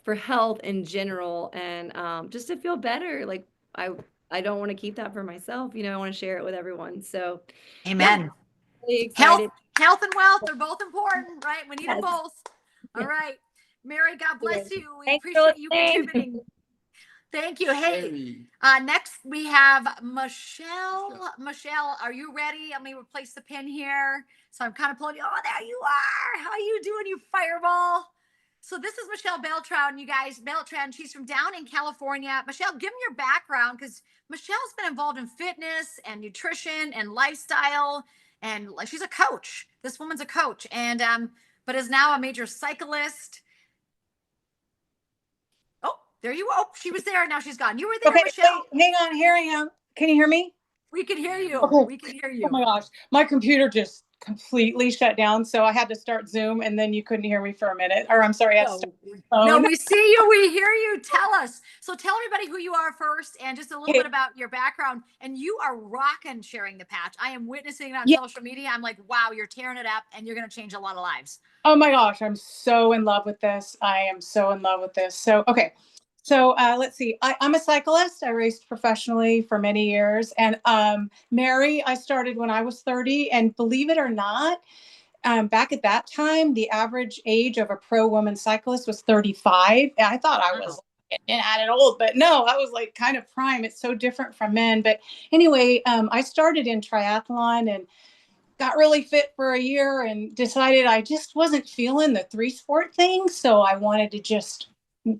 Speaker 4: for health in general, and just to feel better. Like I don't want to keep that for myself. I want to share it with everyone. So,
Speaker 1: Amen.
Speaker 4: yeah, really excited.
Speaker 1: Health and wealth, they're both important, right? We need them
Speaker 4: Yes.
Speaker 1: both. All right. Mary, God bless you. We
Speaker 4: Thanks for
Speaker 1: appreciate you
Speaker 4: listening.
Speaker 1: contributing. Thank you. Hey,
Speaker 3: Very.
Speaker 1: next we have Michelle. Michelle, are you ready? Let me replace the pin here. So I'm kind of pulling you. Oh, there you are. How are you doing, you fireball? So this is Michelle Beltran, you guys. Beltran, she's from down in California. Michelle, give me your background because Michelle's been involved in fitness and nutrition and lifestyle, and she's a coach. This woman's a coach, and but is now a major cyclist. Oh, there you go. Oh, she was there. Now she's gone. You were there,
Speaker 5: Okay,
Speaker 1: Michelle.
Speaker 5: wait, hang on. Here I am. Can you hear me?
Speaker 1: We can hear you.
Speaker 5: Okay.
Speaker 1: We can hear you.
Speaker 5: Oh my gosh, my computer just completely shut down, so I had to start Zoom, and then you couldn't hear me for a minute. Or I'm sorry, I had to start
Speaker 1: No,
Speaker 5: phone.
Speaker 1: we see you. We hear you. Tell us. So tell everybody who you are first and just a little bit about your background. And you are rocking sharing the patch. I am witnessing it on social media. I'm like, wow, you're tearing it up and you're going to change a lot of lives.
Speaker 5: Oh my gosh, I'm so in love with this. I am so in love with this. So, okay. So let's see. I'm a cyclist. I raced professionally for many years. And Mary, I started when I was 30. And believe it or not, back at that time, the average age of a pro woman cyclist was 35. And I thought I was at it old, but no, I was like kind of prime. It's so different from men. But anyway, I started in triathlon and got really fit for a year and decided I just wasn't feeling the three sport thing. So I wanted to just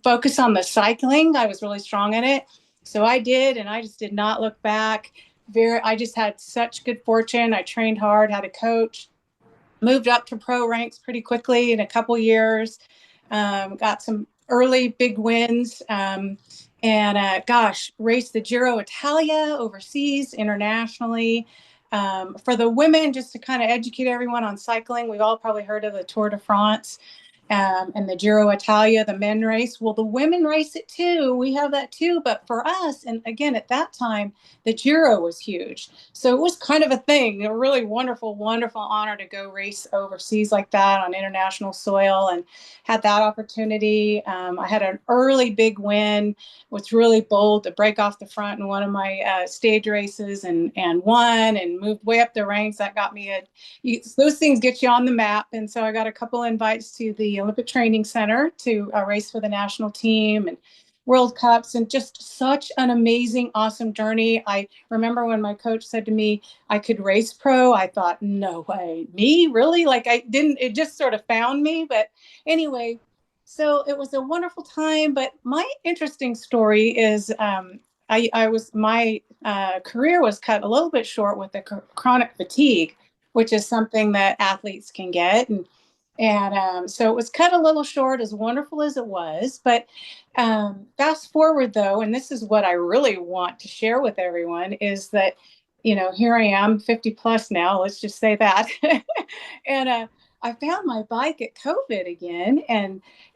Speaker 5: focus on the cycling. I was really strong at it. So I did, and I just did not look back. I just had such good fortune. I trained hard, had a coach, moved up to pro ranks pretty quickly in a couple years, got some early big wins, and gosh, raced the Giro Italia overseas, internationally. For the women, just to kind of educate everyone on cycling, we've all probably heard of the Tour de France. And the Giro Italia, the men race. Well, the women race it too. We have that too. But for us, and again, at that time, the Giro was huge. So it was kind of a thing, a really wonderful, wonderful honor to go race overseas like that on international soil, and had that opportunity. I had an early big win, was really bold to break off the front in one of my stage races and won and moved way up the ranks. That got me those things get you on the map. And so I got a couple invites to the Olympic Training Center to race for the national team and World Cups, and just such an amazing, awesome journey. I remember when my coach said to me, I could race pro. I thought, no way, me? Really? Like it just sort of found me. But anyway, so it was a wonderful time. But my interesting story is my career was cut a little bit short with the chronic fatigue, which is something that athletes can get. And so it was cut a little short, as wonderful as it was. But fast forward, though, and this is what I really want to share with everyone, is that, here I am, 50 plus now, let's just say that. And I found my bike at COVID again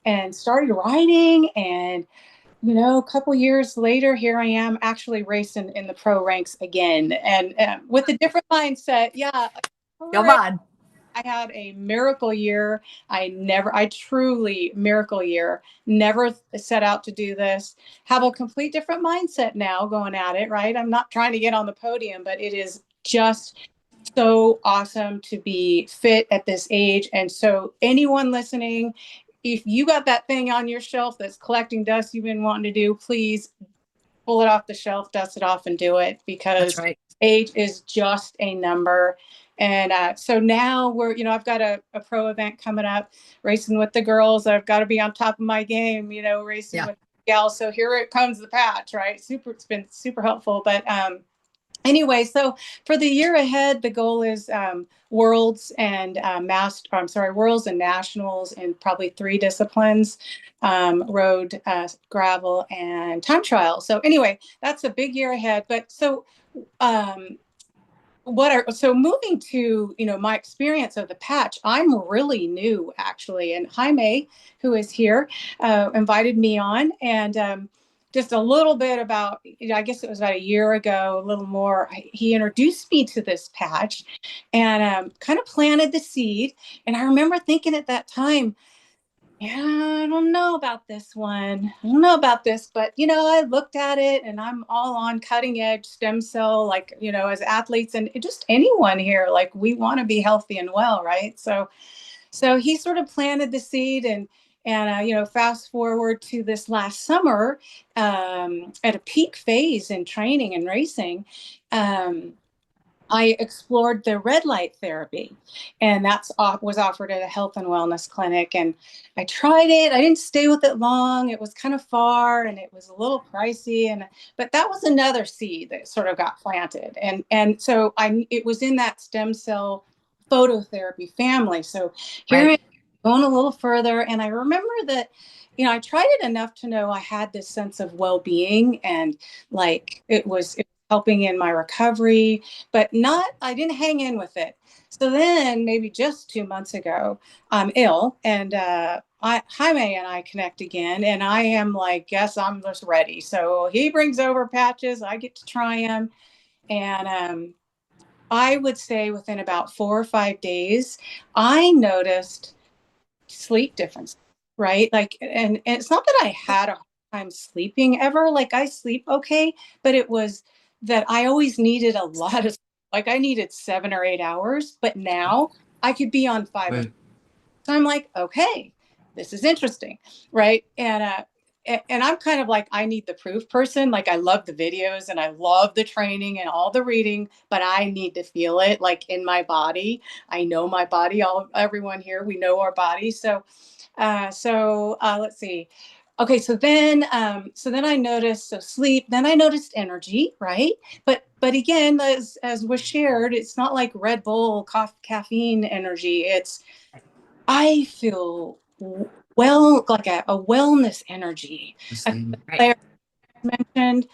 Speaker 5: and started riding. And, a couple years later, here I am actually racing in the pro ranks again. And with a different mindset. Yeah.
Speaker 1: Come on.
Speaker 5: I had a miracle year. I truly miracle year, never set out to do this, have a complete different mindset now going at it, right? I'm not trying to get on the podium, but it is just so awesome to be fit at this age. And so anyone listening, if you got that thing on your shelf that's collecting dust you've been wanting to do, please pull it off the shelf, dust it off, and do it, because age is just a number. And so now I've got a pro event coming up, racing with the girls. I've got to be on top of my game, racing with gals. So here it comes, the patch, right? It's been super helpful. But anyway, so for the year ahead, the goal is worlds and worlds and nationals in probably 3 disciplines: road, gravel, and time trial. So anyway, that's a big year ahead. But so moving to, my experience of the patch, I'm really new, actually. And Jaime, who is here, invited me on, and just a little bit about, I guess it was about a year ago, a little more, he introduced me to this patch and kind of planted the seed. And I remember thinking at that time, I don't know about this one. I don't know about this, but I looked at it and I'm all on cutting edge stem cell, as athletes and just anyone here, we want to be healthy and well, right? So he sort of planted the seed, and fast forward to this last summer, at a peak phase in training and racing, I explored the red light therapy, and was offered at a health and wellness clinic. And I tried it. I didn't stay with it long. It was kind of far and it was a little pricey. But that was another seed that sort of got planted. And so it was in that stem cell phototherapy family. So here I am going a little further. And I remember that, I tried it enough to know I had this sense of well-being, and it was helping in my recovery, but I didn't hang in with it. So then maybe just 2 months ago, I'm ill, and Jaime and I connect again, and I am guess I'm just ready. So he brings over patches, I get to try them. And I would say within about 4 or 5 days, I noticed sleep difference, right? And it's not that I had a hard time sleeping ever. I sleep okay, but it was that I always needed a lot of, I needed 7 or 8 hours, but now I could be on 5.
Speaker 3: Right.
Speaker 5: So I'm okay, this is interesting, right? And I'm kind of I need the proof person. I love the videos and I love the training and all the reading, but I need to feel it in my body. I know my body. Everyone here, we know our body. So let's see. Okay, so then I noticed sleep. Then I noticed energy, right? But again, as was shared, it's not like Red Bull caffeine energy. It's I feel well, a wellness energy. I mentioned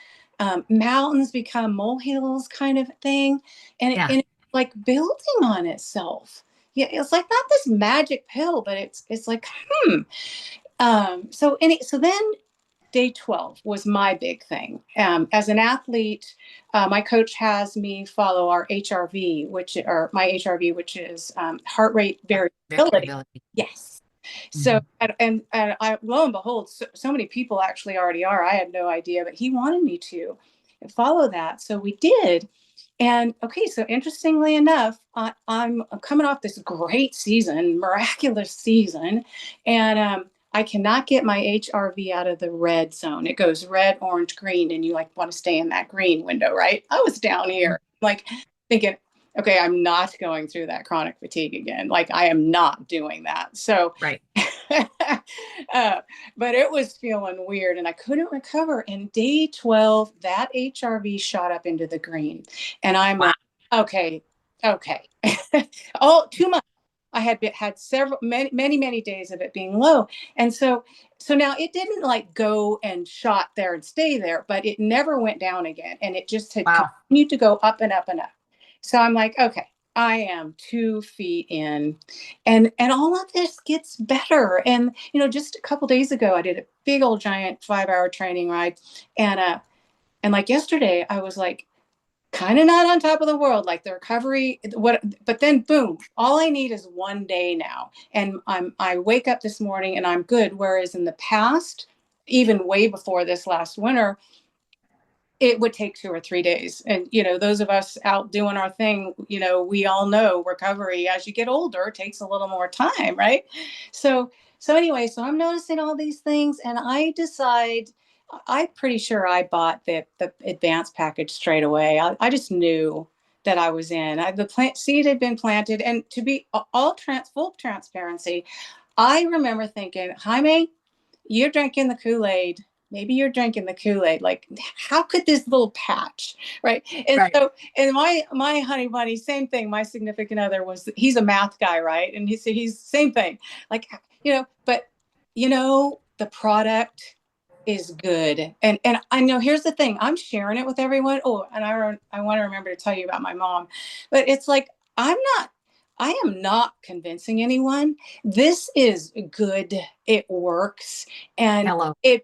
Speaker 5: mountains become molehills, kind of thing, and it's building on itself. Yeah, it's not this magic pill, but it's So then day 12 was my big thing. As an athlete, my coach has me follow our HRV, which is heart rate variability. Yes. So, and I, lo and behold, so many people actually already are. I had no idea, but he wanted me to follow that. So we did. And okay, so interestingly enough, I'm coming off this great season, miraculous season, and I cannot get my HRV out of the red zone. It goes red, orange, green, and you want to stay in that green window, right? I was down here, thinking, okay, I'm not going through that chronic fatigue again. I am not doing that. So, But it was feeling weird and I couldn't recover. And day 12, that HRV shot up into the green. And I'm like, okay. Oh, 2 months. I had several, many days of it being low. And so now it didn't like go and shot there and stay there, but it never went down again. And it just had continued to go up and up and up. So I'm like, okay, I am 2 feet in and all of this gets better. And, just a couple days ago, I did a big old giant 5-hour training ride. And like yesterday, I was like, kind of not on top of the world, like the recovery, but then boom, all I need is 1 day now. And I wake up this morning and I'm good. Whereas in the past, even way before this last winter, it would take 2 or 3 days. And, those of us out doing our thing, we all know recovery as you get older takes a little more time. Right. So anyway, so I'm noticing all these things and I'm pretty sure I bought the advanced package straight away. I just knew that I was in. The plant seed had been planted, and to be full transparency, I remember thinking, Jaime, you're drinking the Kool-Aid. Maybe you're drinking the Kool-Aid. Like, how could this little patch, right? And so, and my honey bunny, same thing. My significant other he's a math guy, right? And he's same thing. Like, but the product is good. And I know, here's the thing, I'm sharing it with everyone. Oh, and I want to remember to tell you about my mom, but it's like, I am not convincing anyone. This is good. It works. And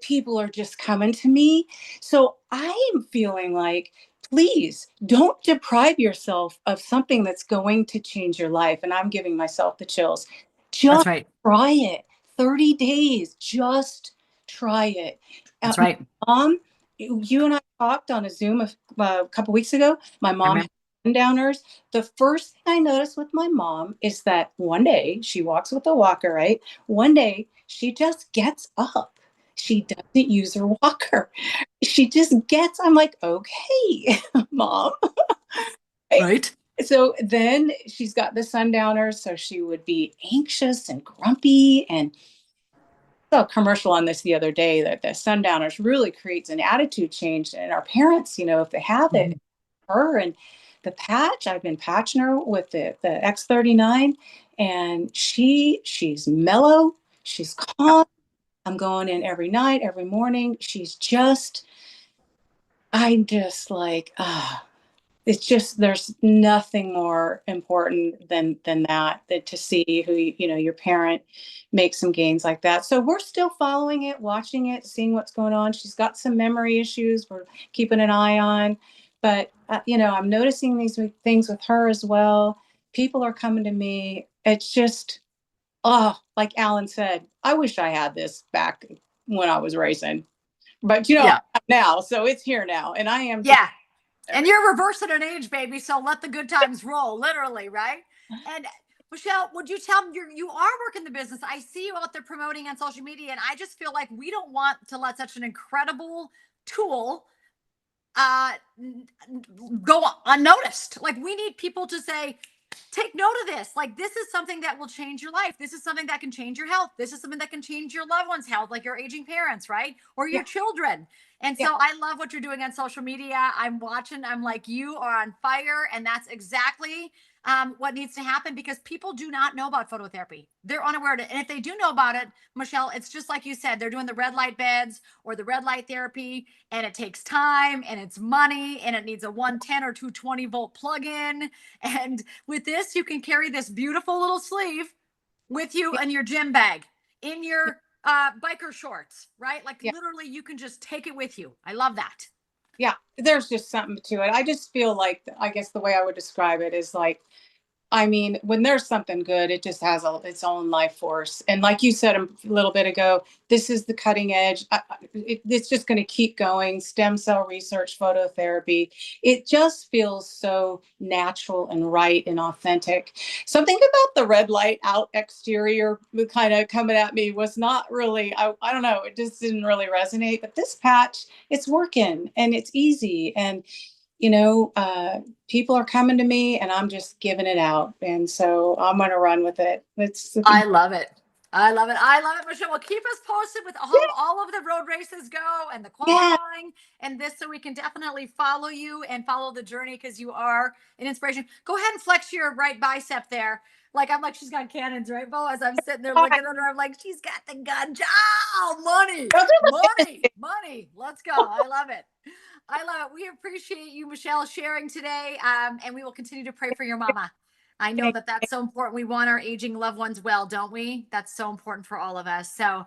Speaker 5: people are just coming to me. So I am feeling like, please don't deprive yourself of something that's going to change your life. And I'm giving myself the chills. Just try it. 30 days. Just try it.
Speaker 1: That's right.
Speaker 5: Mom, you and I talked on a Zoom a couple weeks ago. My mom had sundowners. The first thing I noticed with my mom is that one day she walks with a walker, right? One day she just gets up. She doesn't use her walker. She just I'm like, okay, Mom.
Speaker 1: Right.
Speaker 5: So then she's got the sundowners. So she would be anxious and grumpy, and saw a commercial on this the other day that the sundowners really creates an attitude change in our parents, if they have it. Her and the patch, I've been patching her with the X39, and she's mellow, she's calm. I'm going in every night, every morning. I'm just like, it's just, there's nothing more important than that to see who, your parent make some gains like that. So we're still following it, watching it, seeing what's going on. She's got some memory issues we're keeping an eye on, but I'm noticing these things with her as well. People are coming to me. It's just, like Alan said, I wish I had this back when I was racing, but now, so it's here now, and I am.
Speaker 1: Yeah. And you're reversing an age, baby. So let the good times roll, literally, right? And Michelle, would you tell me you are working the business? I see you out there promoting on social media, and I just feel like we don't want to let such an incredible tool go unnoticed. Like, we need people to say, take note of this. Like, this is something that will change your life. This is something that can change your health. This is something that can change your loved one's health, like your aging parents, right? Or your children. And so I love what you're doing on social media. I'm watching, I'm like, you are on fire. And that's exactly what needs to happen, because people do not know about phototherapy. They're unaware of it. And if they do know about it, Michelle, it's just like you said, they're doing the red light beds or the red light therapy, and it takes time and it's money and it needs a 110 or 220 volt plug-in. And with this, you can carry this beautiful little sleeve with you in your gym bag, in your biker shorts, right? Like literally you can just take it with you. I love that.
Speaker 5: Yeah, there's just something to it. I just feel like, I guess the way I would describe it is like, I mean, when there's something good, it just has its own life force. And like you said a little bit ago, this is the cutting edge. It's just going to keep going. Stem cell research, phototherapy. It just feels so natural and right and authentic. Something about the red light out exterior kind of coming at me was not really, I don't know, it just didn't really resonate. But this patch, it's working and it's easy. And people are coming to me and I'm just giving it out. And so I'm going to run with it.
Speaker 1: I love it. I love it. I love it, Michelle. Well, keep us posted with all of the road races go and the
Speaker 5: Yeah.
Speaker 1: qualifying and this, so we can definitely follow you and follow the journey, because you are an inspiration. Go ahead and flex your right bicep there. Like, I'm like, she's got cannons, right, Bo? As I'm sitting there looking at her, I'm like, she's got the gun. Oh, money,
Speaker 5: Don't do
Speaker 1: money, money. Let's go. I love it. I love it. We appreciate you, Michelle, sharing today. And we will continue to pray for your mama. I know that that's so important. We want our aging loved ones well, don't we? That's so important for all of us. So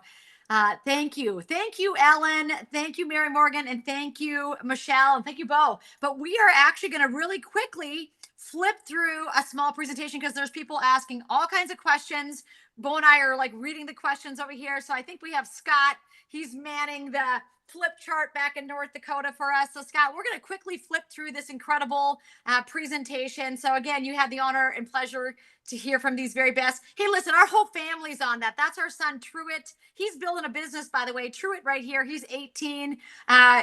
Speaker 1: thank you. Thank you, Ellen. Thank you, Mary Morgan. And thank you, Michelle. And thank you, Bo. But we are actually going to really quickly flip through a small presentation, because there's people asking all kinds of questions. Bo and I are like reading the questions over here. So I think we have Scott. He's manning the flip chart back in North Dakota for us. So Scott, we're going to quickly flip through this incredible presentation. So again, you had the honor and pleasure to hear from these very best. Hey, listen, our whole family's on that. That's our son, Truett. He's building a business, by the way. Truett right here. He's 18.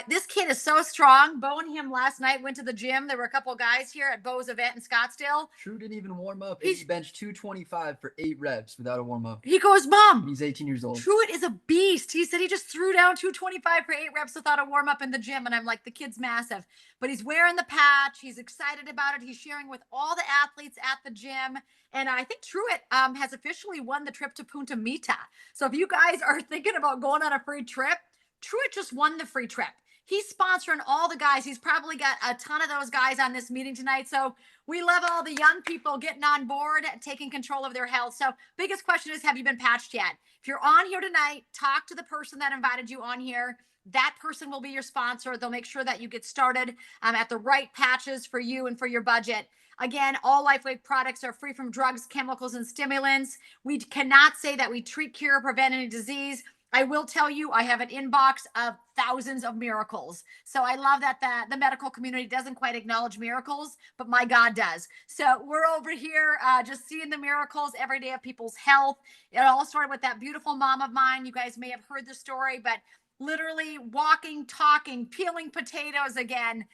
Speaker 1: This kid is so strong. Bo and him last night went to the gym. There were a couple guys here at Bo's event in Scottsdale.
Speaker 3: True didn't even warm up. He benched 225 for 8 reps without a warm up.
Speaker 1: He goes, Mom.
Speaker 3: He's 18 years old.
Speaker 1: Truett is a beast. He said he just threw down 225 for 8 reps without a warm up in the gym. And I'm like, the kid's massive, but he's wearing the patch. He's excited about it. He's sharing with all the athletes at the gym. And I think Truett has officially won the trip to Punta Mita. So if you guys are thinking about going on a free trip, Truett just won the free trip. He's sponsoring all the guys. He's probably got a ton of those guys on this meeting tonight. So we love all the young people getting on board, taking control of their health. So biggest question is, have you been patched yet? If you're on here tonight, talk to the person that invited you on here. That person will be your sponsor. They'll make sure that you get started at the right patches for you and for your budget. Again, all Lifewave products are free from drugs, chemicals, and stimulants. We cannot say that we treat, cure, or prevent any disease. I will tell you, I have an inbox of thousands of miracles. So I love that the medical community doesn't quite acknowledge miracles, but my God does. So we're over here just seeing the miracles every day of people's health. It all started with that beautiful mom of mine. You guys may have heard the story, but literally walking, talking, peeling potatoes again,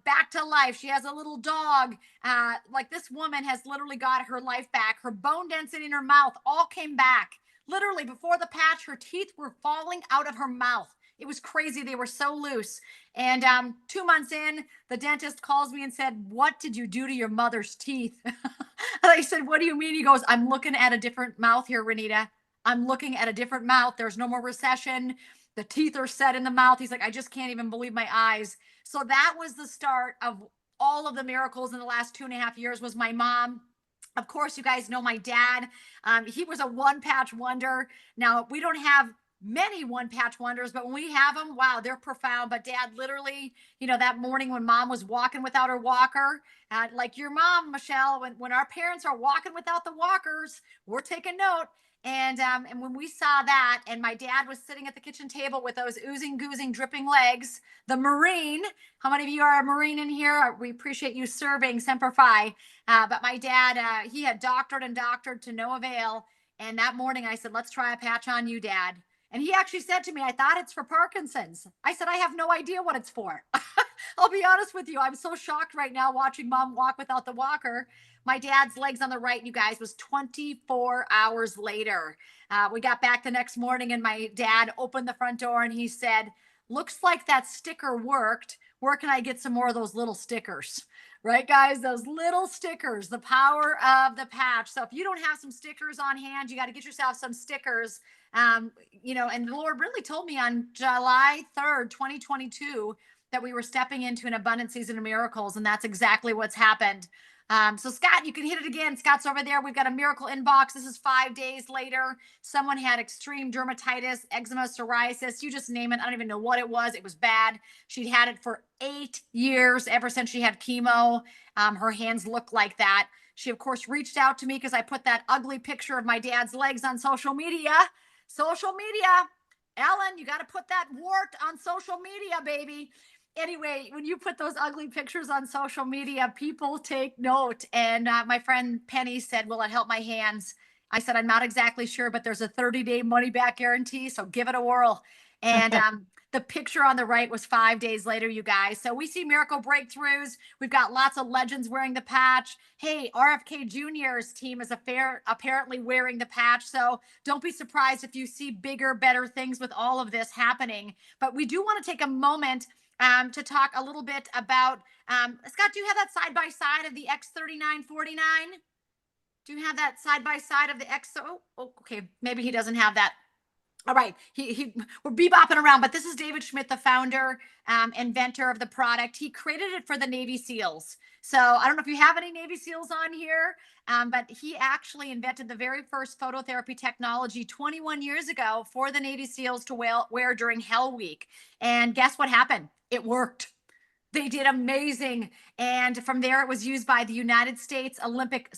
Speaker 1: back to life. She has a little dog. Like, this woman has literally got her life back. Her bone density in her mouth all came back. Literally, before the patch, her teeth were falling out of her mouth. It was crazy. They were so loose. And 2 months in, the dentist calls me and said, "What did you do to your mother's teeth?" And I said, "What do you mean?" He goes, "I'm looking at a different mouth here, Renita. I'm looking at a different mouth. There's no more recession. The teeth are set in the mouth." He's like, "I just can't even believe my eyes." So that was the start of all of the miracles in the last 2.5 years, was my mom. Of course, you guys know my dad. He was a one patch wonder. Now, we don't have many one patch wonders, but when we have them, wow, they're profound. But Dad, literally, that morning when Mom was walking without her walker, like your mom, Michelle, when our parents are walking without the walkers, we're taking note. And when we saw that, and my dad was sitting at the kitchen table with those oozing, goozing, dripping legs, the Marine. How many of you are a Marine in here? We appreciate you serving, Semper Fi. But my dad, he had doctored and doctored to no avail. And that morning I said, "Let's try a patch on you, Dad." And he actually said to me, "I thought it's for Parkinson's." I said, "I have no idea what it's for." I'll be honest with you. I'm so shocked right now watching Mom walk without the walker. My dad's legs on the right, you guys, was 24 hours later. We got back the next morning, and my dad opened the front door and he said, "Looks like that sticker worked. Where can I get some more of those little stickers?" Right, guys? Those little stickers, the power of the patch. So if you don't have some stickers on hand, you got to get yourself some stickers. And the Lord really told me on July 3rd, 2022, that we were stepping into an abundant season of miracles. And that's exactly what's happened. So Scott, you can hit it again. Scott's over there. We've got a miracle inbox. This is 5 days later. Someone had extreme dermatitis, eczema, psoriasis. You just name it. I don't even know what it was. It was bad. She'd had it for 8 years, ever since she had chemo. Her hands looked like that. She, of course, reached out to me because I put that ugly picture of my dad's legs on social media. Social media. Ellen, you got to put that wart on social media, baby. Anyway, when you put those ugly pictures on social media, people take note. And my friend Penny said, "Will it help my hands?" I said, "I'm not exactly sure, but there's a 30-day money back guarantee. So give it a whirl." And The picture on the right was 5 days later, you guys. So we see miracle breakthroughs. We've got lots of legends wearing the patch. Hey, RFK Jr.'s team is apparently wearing the patch. So don't be surprised if you see bigger, better things with all of this happening. But we do want to take a moment to talk a little bit about, Scott, do you have that side by side of the X3949? Do you have that side by side of the X? Oh, okay. Maybe he doesn't have that. All right, we're bebopping around, but this is David Schmidt, the founder, inventor of the product. He created it for the Navy SEALs. So I don't know if you have any Navy SEALs on here, but he actually invented the very first phototherapy technology 21 years ago for the Navy SEALs to wear during Hell Week. And guess what happened? It worked. They did amazing. And from there, it was used by the United States Olympic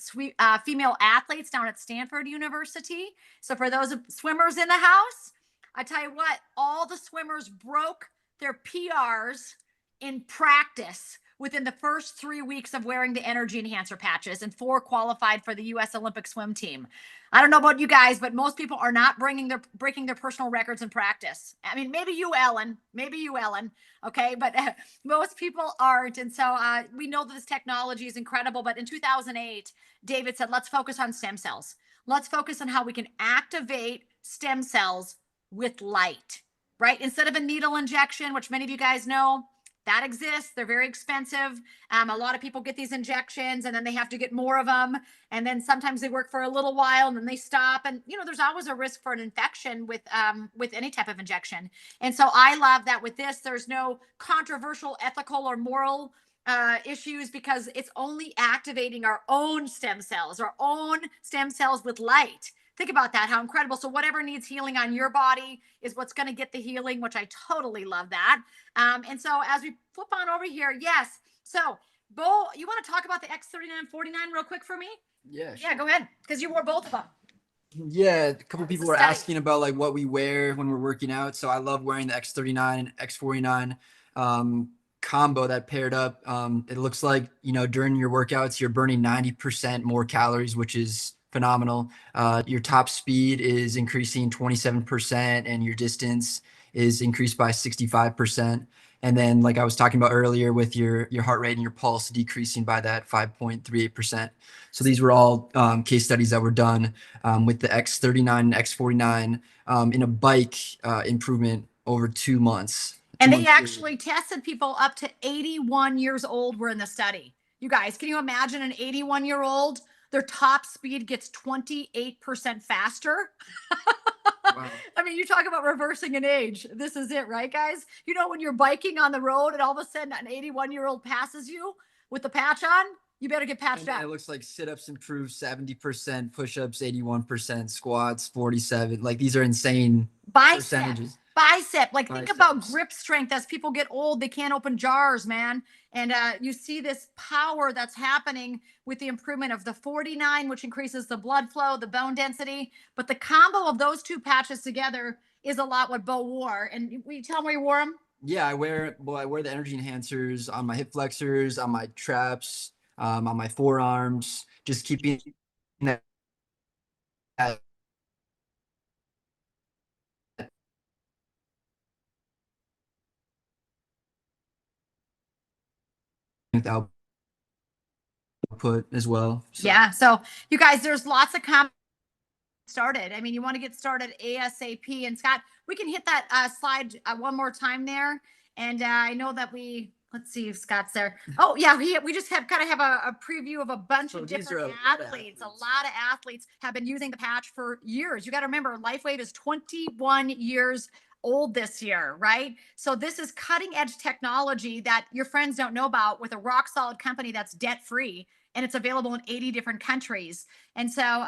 Speaker 1: female athletes down at Stanford University. So for those swimmers in the house, I tell you what, all the swimmers broke their PRs in practice within the first 3 weeks of wearing the energy enhancer patches, and 4 qualified for the U.S. Olympic swim team. I don't know about you guys, but most people are not breaking their personal records in practice. I mean, maybe you, Ellen, okay, but most people aren't. And so we know that this technology is incredible. But in 2008, David said, let's focus on stem cells. Let's focus on how we can activate stem cells with light, right? Instead of a needle injection, which many of you guys know, that exists. They're very expensive. A lot of people get these injections and then they have to get more of them. And then sometimes they work for a little while and then they stop. And, you know, there's always a risk for an infection with any type of injection. And so I love that with this, there's no controversial, ethical, or moral issues, because it's only activating our own stem cells with light. Think about that, how incredible. So whatever needs healing on your body is what's going to get the healing, which I totally love that. And so as we flip on over here, yes. So Bo, you want to talk about the X3949 real quick for me?
Speaker 3: Yeah,
Speaker 1: Yeah, go ahead, because you wore both of them.
Speaker 3: Yeah, a couple people were
Speaker 1: study.
Speaker 3: asking about like what we wear when we're working out. So I love wearing the X39 and X49 combo that paired up. It looks like, you know, during your workouts, you're burning 90% more calories, which is phenomenal. Your top speed is increasing 27% and your distance is increased by 65%. And then, like I was talking about earlier, with your heart rate and your pulse decreasing by that 5.38%. So these were all case studies that were done with the X39 and X49 in a bike improvement over 2 months.
Speaker 1: And they actually tested people up to 81 years old were in the study. You guys, can you imagine an 81-year-old? Their top speed gets 28% faster.
Speaker 3: Wow.
Speaker 1: I mean, you talk about reversing an age. This is it, right, guys? You know, when you're biking on the road and all of a sudden an 81-year-old passes you with the patch on, you better get patched
Speaker 3: And
Speaker 1: up.
Speaker 3: it looks like sit-ups improved 70%, push-ups 81%, squats 47. Like, these are insane percentages.
Speaker 1: Bicep. Like, think about
Speaker 3: Biceps.
Speaker 1: grip strength. As people get old, they can't open jars, man. And you see this power that's happening with the improvement of the 49, which increases the blood flow, the bone density. But the combo of those two patches together is a lot what Bo wore. And will you tell me where you wore them?
Speaker 3: Yeah, I wear the energy enhancers on my hip flexors, on my traps, on my forearms, just keeping that output as well. So.
Speaker 1: Yeah. So you guys, there's lots of started. I mean, you want to get started ASAP. And Scott, we can hit that slide one more time there. And I know that let's see if Scott's there. Oh yeah, we just have a preview of a bunch of different athletes. A lot of athletes have been using the patch for years. You got to remember, Lifewave is 21 years old this year, right? So this is cutting edge technology that your friends don't know about, with a rock solid company that's debt free. And it's available in 80 different countries. And so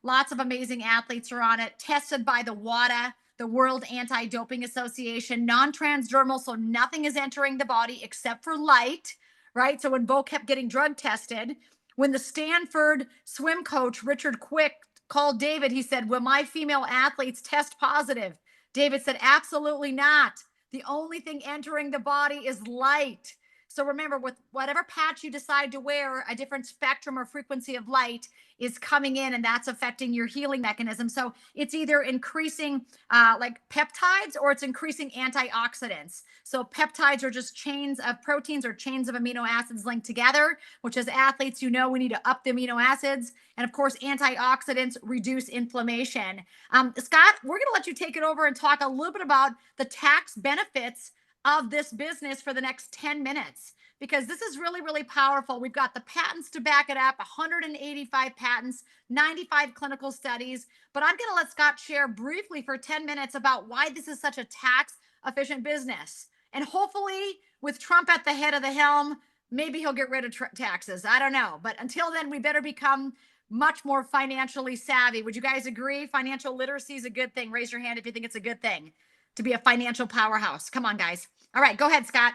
Speaker 1: lots of amazing athletes are on it, tested by the WADA, the World Anti-Doping Association, non-transdermal, so nothing is entering the body except for light, right? So when Bo kept getting drug tested, when the Stanford swim coach, Richard Quick, called David, he said, will my female athletes test positive? David said, absolutely not. The only thing entering the body is light. So remember, with whatever patch you decide to wear, a different spectrum or frequency of light is coming in, and that's affecting your healing mechanism. So it's either increasing like peptides, or it's increasing antioxidants. So peptides are just chains of proteins or chains of amino acids linked together, which as athletes, you know, we need to up the amino acids. And of course, antioxidants reduce inflammation. Scott, we're going to let you take it over and talk a little bit about the tax benefits of this business for the next 10 minutes, because this is really, really powerful. We've got the patents to back it up, 185 patents, 95 clinical studies. But I'm going to let Scott share briefly for 10 minutes about why this is such a tax efficient business. And hopefully, with Trump at the head of the helm, maybe he'll get rid of taxes. I don't know. But until then, we better become much more financially savvy. Would you guys agree? Financial literacy is a good thing. Raise your hand if you think it's a good thing to be a financial powerhouse. Come on, guys. All right, go ahead, Scott.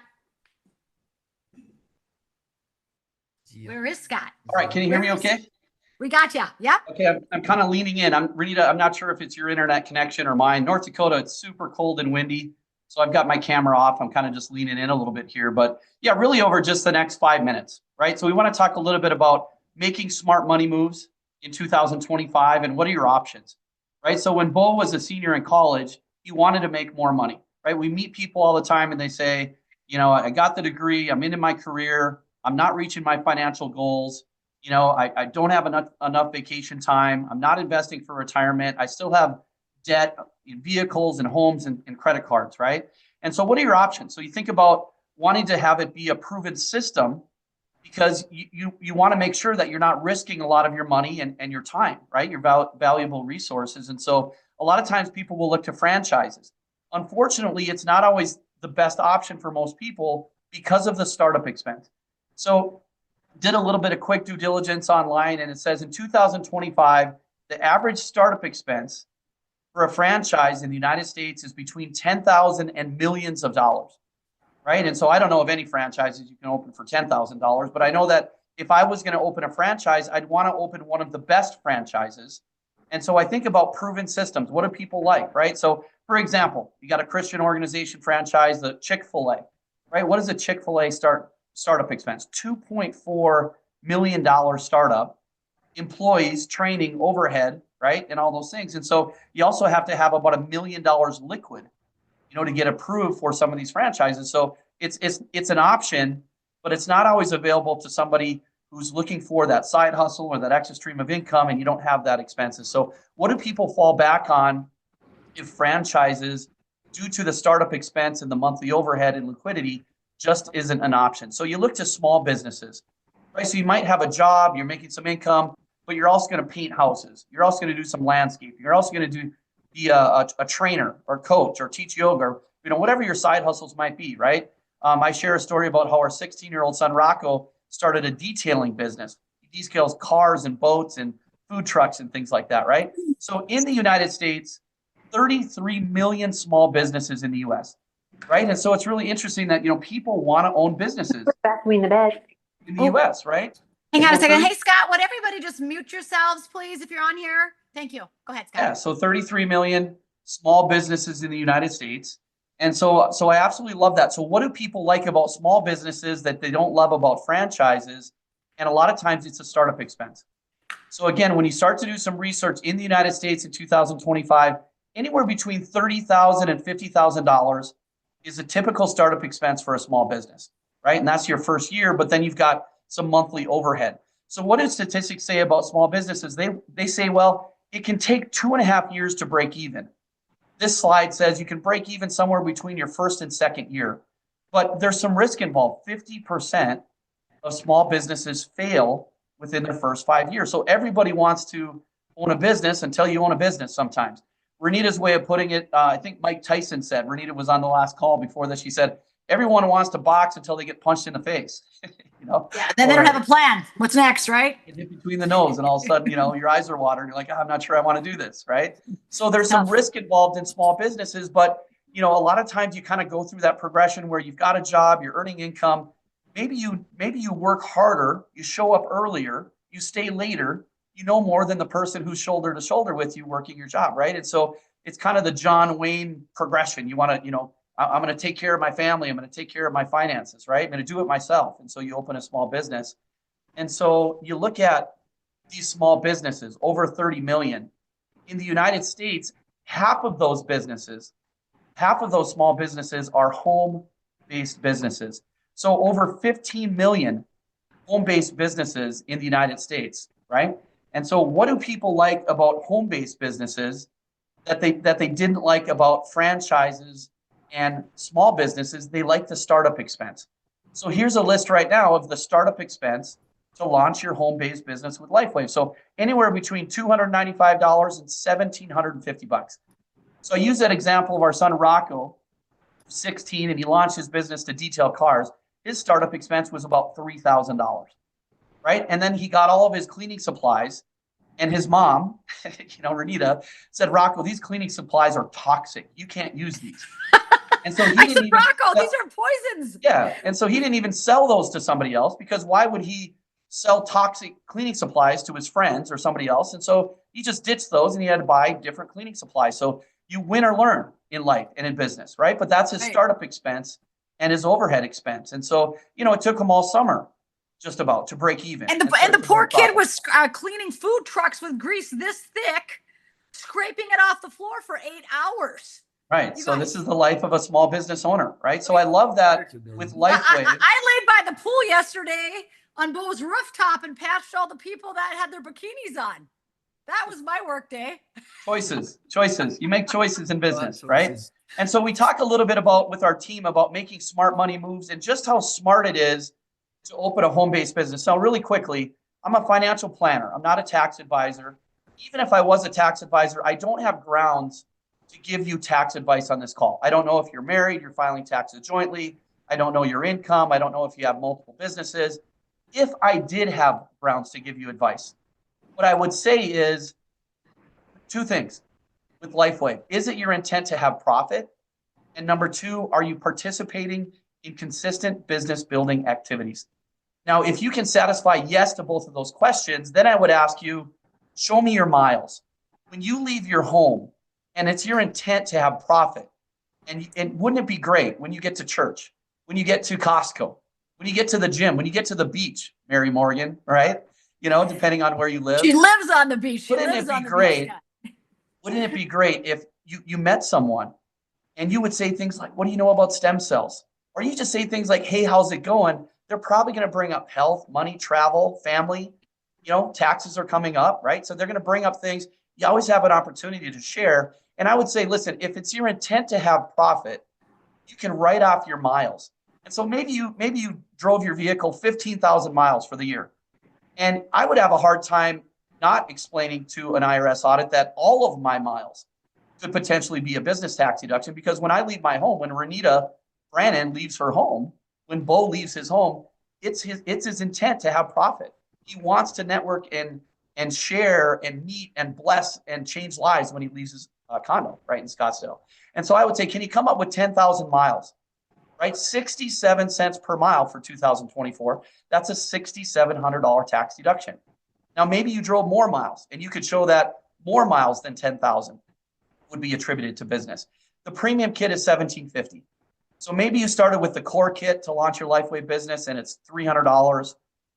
Speaker 1: Where is Scott?
Speaker 6: All right, can you hear me okay?
Speaker 1: We got you. Yep.
Speaker 6: Okay, I'm kind of leaning in. Renita, I'm not sure if it's your internet connection or mine. North Dakota, it's super cold and windy, so I've got my camera off. I'm kind of just leaning in a little bit here, but yeah, really over just the next 5 minutes, right? So we want to talk a little bit about making smart money moves in 2025 and what are your options, right? So when Bo was a senior in college, he wanted to make more money, right? We meet people all the time and they say, you know, I got the degree, I'm into my career, I'm not reaching my financial goals. You know, I don't have enough vacation time. I'm not investing for retirement. I still have debt in vehicles and homes and credit cards, right? And so what are your options? So you think about wanting to have it be a proven system because you want to make sure that you're not risking a lot of your money and your time, right? Your valuable resources. And so a lot of times people will look to franchises. Unfortunately, it's not always the best option for most people because of the startup expense. So did a little bit of quick due diligence online, and it says in 2025, the average startup expense for a franchise in the United States is between $10,000 and millions of dollars, right? And so I don't know of any franchises you can open for $10,000, but I know that if I was going to open a franchise, I'd want to open one of the best franchises. And so I think about proven systems. What do people like, right? So for example, you got a Christian organization franchise, the Chick-fil-A, right? What is a Chick-fil-A startup expense? $2.4 million startup, employees, training, overhead, right? And all those things. And so you also have to have about $1 million liquid, you know, to get approved for some of these franchises. So it's an option, but it's not always available to somebody who's looking for that side hustle or that extra stream of income, and you don't have that expenses. So what do people fall back on if franchises, due to the startup expense and the monthly overhead and liquidity, just isn't an option? So you look to small businesses, right? So you might have a job, you're making some income, but you're also going to paint houses. You're also going to do some landscaping. You're also going to be a trainer or coach or teach yoga, or, you know, whatever your side hustles might be, right? I share a story about how our 16-year-old son, Rocco, started a detailing business. He details cars and boats and food trucks and things like that, right? So in the United States, 33 million small businesses in the US, right? And so it's really interesting that, you know, people want to own businesses
Speaker 7: Between the bed.
Speaker 6: in the US, right?
Speaker 1: Hang on a second. Hey, Scott, would everybody just mute yourselves, please, if you're on here? Thank you. Go ahead, Scott.
Speaker 6: Yeah, so 33 million small businesses in the United States. And so I absolutely love that. So what do people like about small businesses that they don't love about franchises? And a lot of times it's a startup expense. So again, when you start to do some research in the United States in 2025, anywhere between $30,000 and $50,000 is a typical startup expense for a small business, right? And that's your first year, but then you've got some monthly overhead. So what do statistics say about small businesses? They say, well, it can take 2.5 years to break even. This slide says you can break even somewhere between your first and second year, but there's some risk involved. 50% of small businesses fail within their first 5 years. So everybody wants to own a business until you own a business sometimes. Renita's way of putting it, I think Mike Tyson said, Renita was on the last call before this, she said, everyone wants to box until they get punched in the face. You know?
Speaker 1: Yeah, then they don't have a plan. What's next, right?
Speaker 6: Hit between the nose, and all of a sudden, you know, your eyes are watering. You're like, oh, I'm not sure I want to do this, right? So there's some risk involved in small businesses, but, you know, a lot of times you kind of go through that progression where you've got a job, you're earning income. Maybe you work harder, you show up earlier, you stay later, you know more than the person who's shoulder to shoulder with you working your job, right? And so it's kind of the John Wayne progression. You want to, you know, I'm going to take care of my family. I'm going to take care of my finances, right? I'm going to do it myself. And so you open a small business. And so you look at these small businesses, over 30 million. In the United States, half of those small businesses are home-based businesses. So over 15 million home-based businesses in the United States, right? And so what do people like about home-based businesses that they didn't like about franchises and small businesses? They like the startup expense. So here's a list right now of the startup expense to launch your home-based business with Lifewave. So anywhere between $295 and $1,750. So I use that example of our son Rocco, 16, and he launched his business to detail cars. His startup expense was about $3,000, right? And then he got all of his cleaning supplies, and his mom, Renita, said, Rocco, these cleaning supplies are toxic. You can't use these. And so he didn't even
Speaker 1: Rocco, these are poisons.
Speaker 6: Yeah. And so he didn't even sell those to somebody else, because why would he sell toxic cleaning supplies to his friends or somebody else? And so he just ditched those and he had to buy different cleaning supplies. So you win or learn in life and in business, right? But that's his startup expense and his overhead expense. And so, it took him all summer just about to break even.
Speaker 1: And the poor kid was cleaning food trucks with grease this thick, scraping it off the floor for 8 hours.
Speaker 6: Right. So this is the life of a small business owner, right? So I love that with Lifewave.
Speaker 1: I laid by the pool yesterday on Bo's rooftop and patched all the people that had their bikinis on. That was my work day. Choices.
Speaker 6: You make choices in business, right? And so we talk a little bit with our team about making smart money moves and just how smart it is to open a home-based business. Now, really quickly, I'm a financial planner. I'm not a tax advisor. Even if I was a tax advisor, I don't have grounds to give you tax advice on this call. I don't know if you're married, you're filing taxes jointly. I don't know your income. I don't know if you have multiple businesses. If I did have grounds to give you advice, what I would say is two things with Lifewave. Is it your intent to have profit? And number two, are you participating in consistent business building activities? Now, if you can satisfy yes to both of those questions, then I would ask you, show me your miles. When you leave your home and it's your intent to have profit, and wouldn't it be great when you get to church, when you get to Costco, when you get to the gym, when you get to the beach, Mary Morgan, right? Depending on where you live.
Speaker 1: She lives on the beach.
Speaker 6: Wouldn't it be great if you met someone and you would say things like, what do you know about stem cells? Or you just say things like, hey, how's it going? They're probably going to bring up health, money, travel, family. Taxes are coming up, right? So they're going to bring up things. You always have an opportunity to share. And I would say, listen, if it's your intent to have profit, you can write off your miles. And so maybe you drove your vehicle 15,000 miles for the year. And I would have a hard time not explaining to an IRS audit that all of my miles could potentially be a business tax deduction, because when I leave my home, when Renita Brannon leaves her home, when Bo leaves his home, it's his intent to have profit. He wants to network and share and meet and bless and change lives when he leaves his condo, right, in Scottsdale. And so I would say, can he come up with 10,000 miles? Right, 67 cents per mile for 2024. That's a $6,700 tax deduction. Now, maybe you drove more miles, and you could show that more miles than 10,000 would be attributed to business. The premium kit is $1,750. So maybe you started with the core kit to launch your Lifewave business, and it's $300,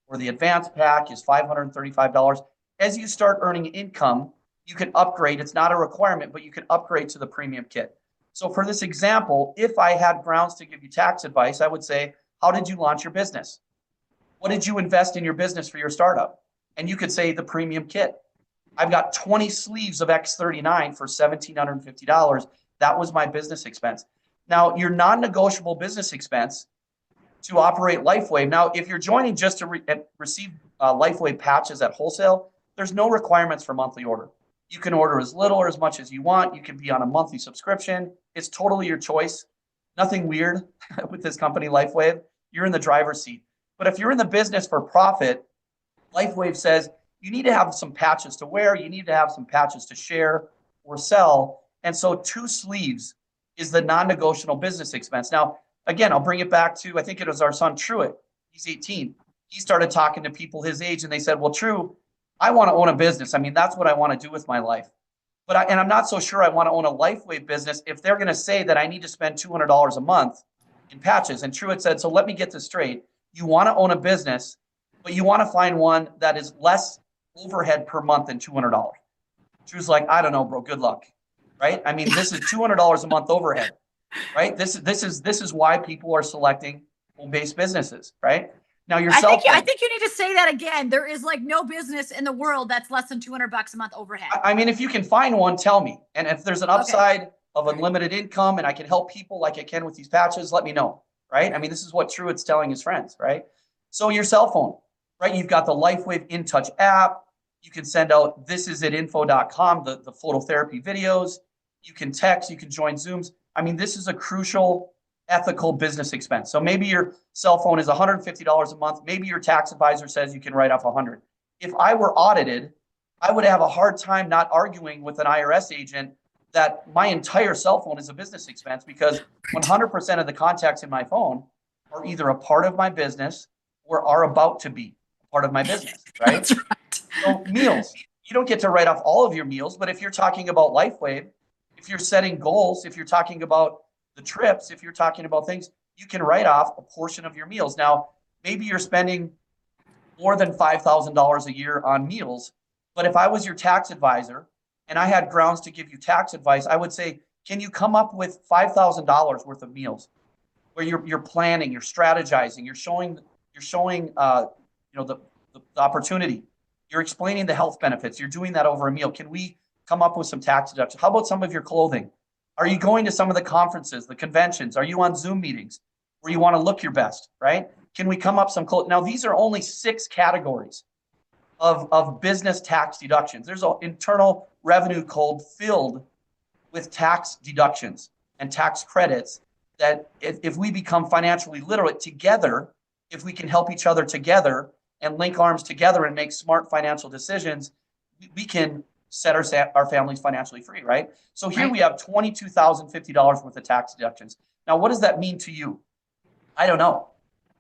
Speaker 6: or the advanced pack is $535. As you start earning income, you can upgrade. It's not a requirement, but you can upgrade to the premium kit. So for this example, if I had grounds to give you tax advice, I would say, how did you launch your business? What did you invest in your business for your startup? And you could say the premium kit. I've got 20 sleeves of X39 for $1,750. That was my business expense. Now, your non-negotiable business expense to operate Lifewave. Now, if you're joining just to receive Lifewave patches at wholesale, there's no requirements for monthly order. You can order as little or as much as you want. You can be on a monthly subscription. It's totally your choice. Nothing weird with this company, Lifewave. You're in the driver's seat. But if you're in the business for profit, Lifewave says you need to have some patches to wear. You need to have some patches to share or sell. And so 2 sleeves is the non-negotiable business expense. Now, again, I'll bring it back to, I think it was our son, Truett. He's 18. He started talking to people his age, and they said, well, True, I want to own a business. I mean, that's what I want to do with my life. But I'm not so sure I want to own a Lifewave business if they're going to say that I need to spend $200 a month in patches. And Truett said, so let me get this straight. You want to own a business, but you want to find one that is less overhead per month than $200. Truett's like, I don't know, bro. Good luck. Right? I mean, this is $200 a month overhead. Right? This is why people are selecting home-based businesses. Right? Now, yourself.
Speaker 1: I think you need to say that again. There is like no business in the world that's less than $200 a month overhead.
Speaker 6: I mean, if you can find one, tell me. And if there's an upside of unlimited income and I can help people like I can with these patches, let me know. Right? I mean, this is what Truett's telling his friends. Right? So your cell phone, right? You've got the Lifewave InTouch app. You can send out thisisatinfo.com, the phototherapy videos. You can text, you can join Zooms. I mean, this is a crucial ethical business expense. So maybe your cell phone is $150 a month. Maybe your tax advisor says you can write off $100. If I were audited, I would have a hard time not arguing with an IRS agent that my entire cell phone is a business expense because 100% of the contacts in my phone are either a part of my business or are about to be a part of my business, right?
Speaker 1: That's right.
Speaker 6: So meals, you don't get to write off all of your meals, but if you're talking about Lifewave, if you're setting goals, if you're talking about the trips, if you're talking about things, you can write off a portion of your meals. Now, maybe you're spending more than $5,000 a year on meals, but if I was your tax advisor and I had grounds to give you tax advice, I would say, can you come up with $5,000 worth of meals where you're planning, you're strategizing, you're showing the opportunity, you're explaining the health benefits, you're doing that over a meal. Can we come up with some tax deductions? How about some of your clothing? Are you going to some of the conferences, the conventions? Are you on Zoom meetings where you want to look your best, right? Can we come up some clothes? Now, these are only 6 categories of business tax deductions. There's an internal revenue code filled with tax deductions and tax credits that if we become financially literate together, if we can help each other together and link arms together and make smart financial decisions, we can set our families financially free, right? So here we have $22,050 worth of tax deductions. Now, what does that mean to you? I don't know.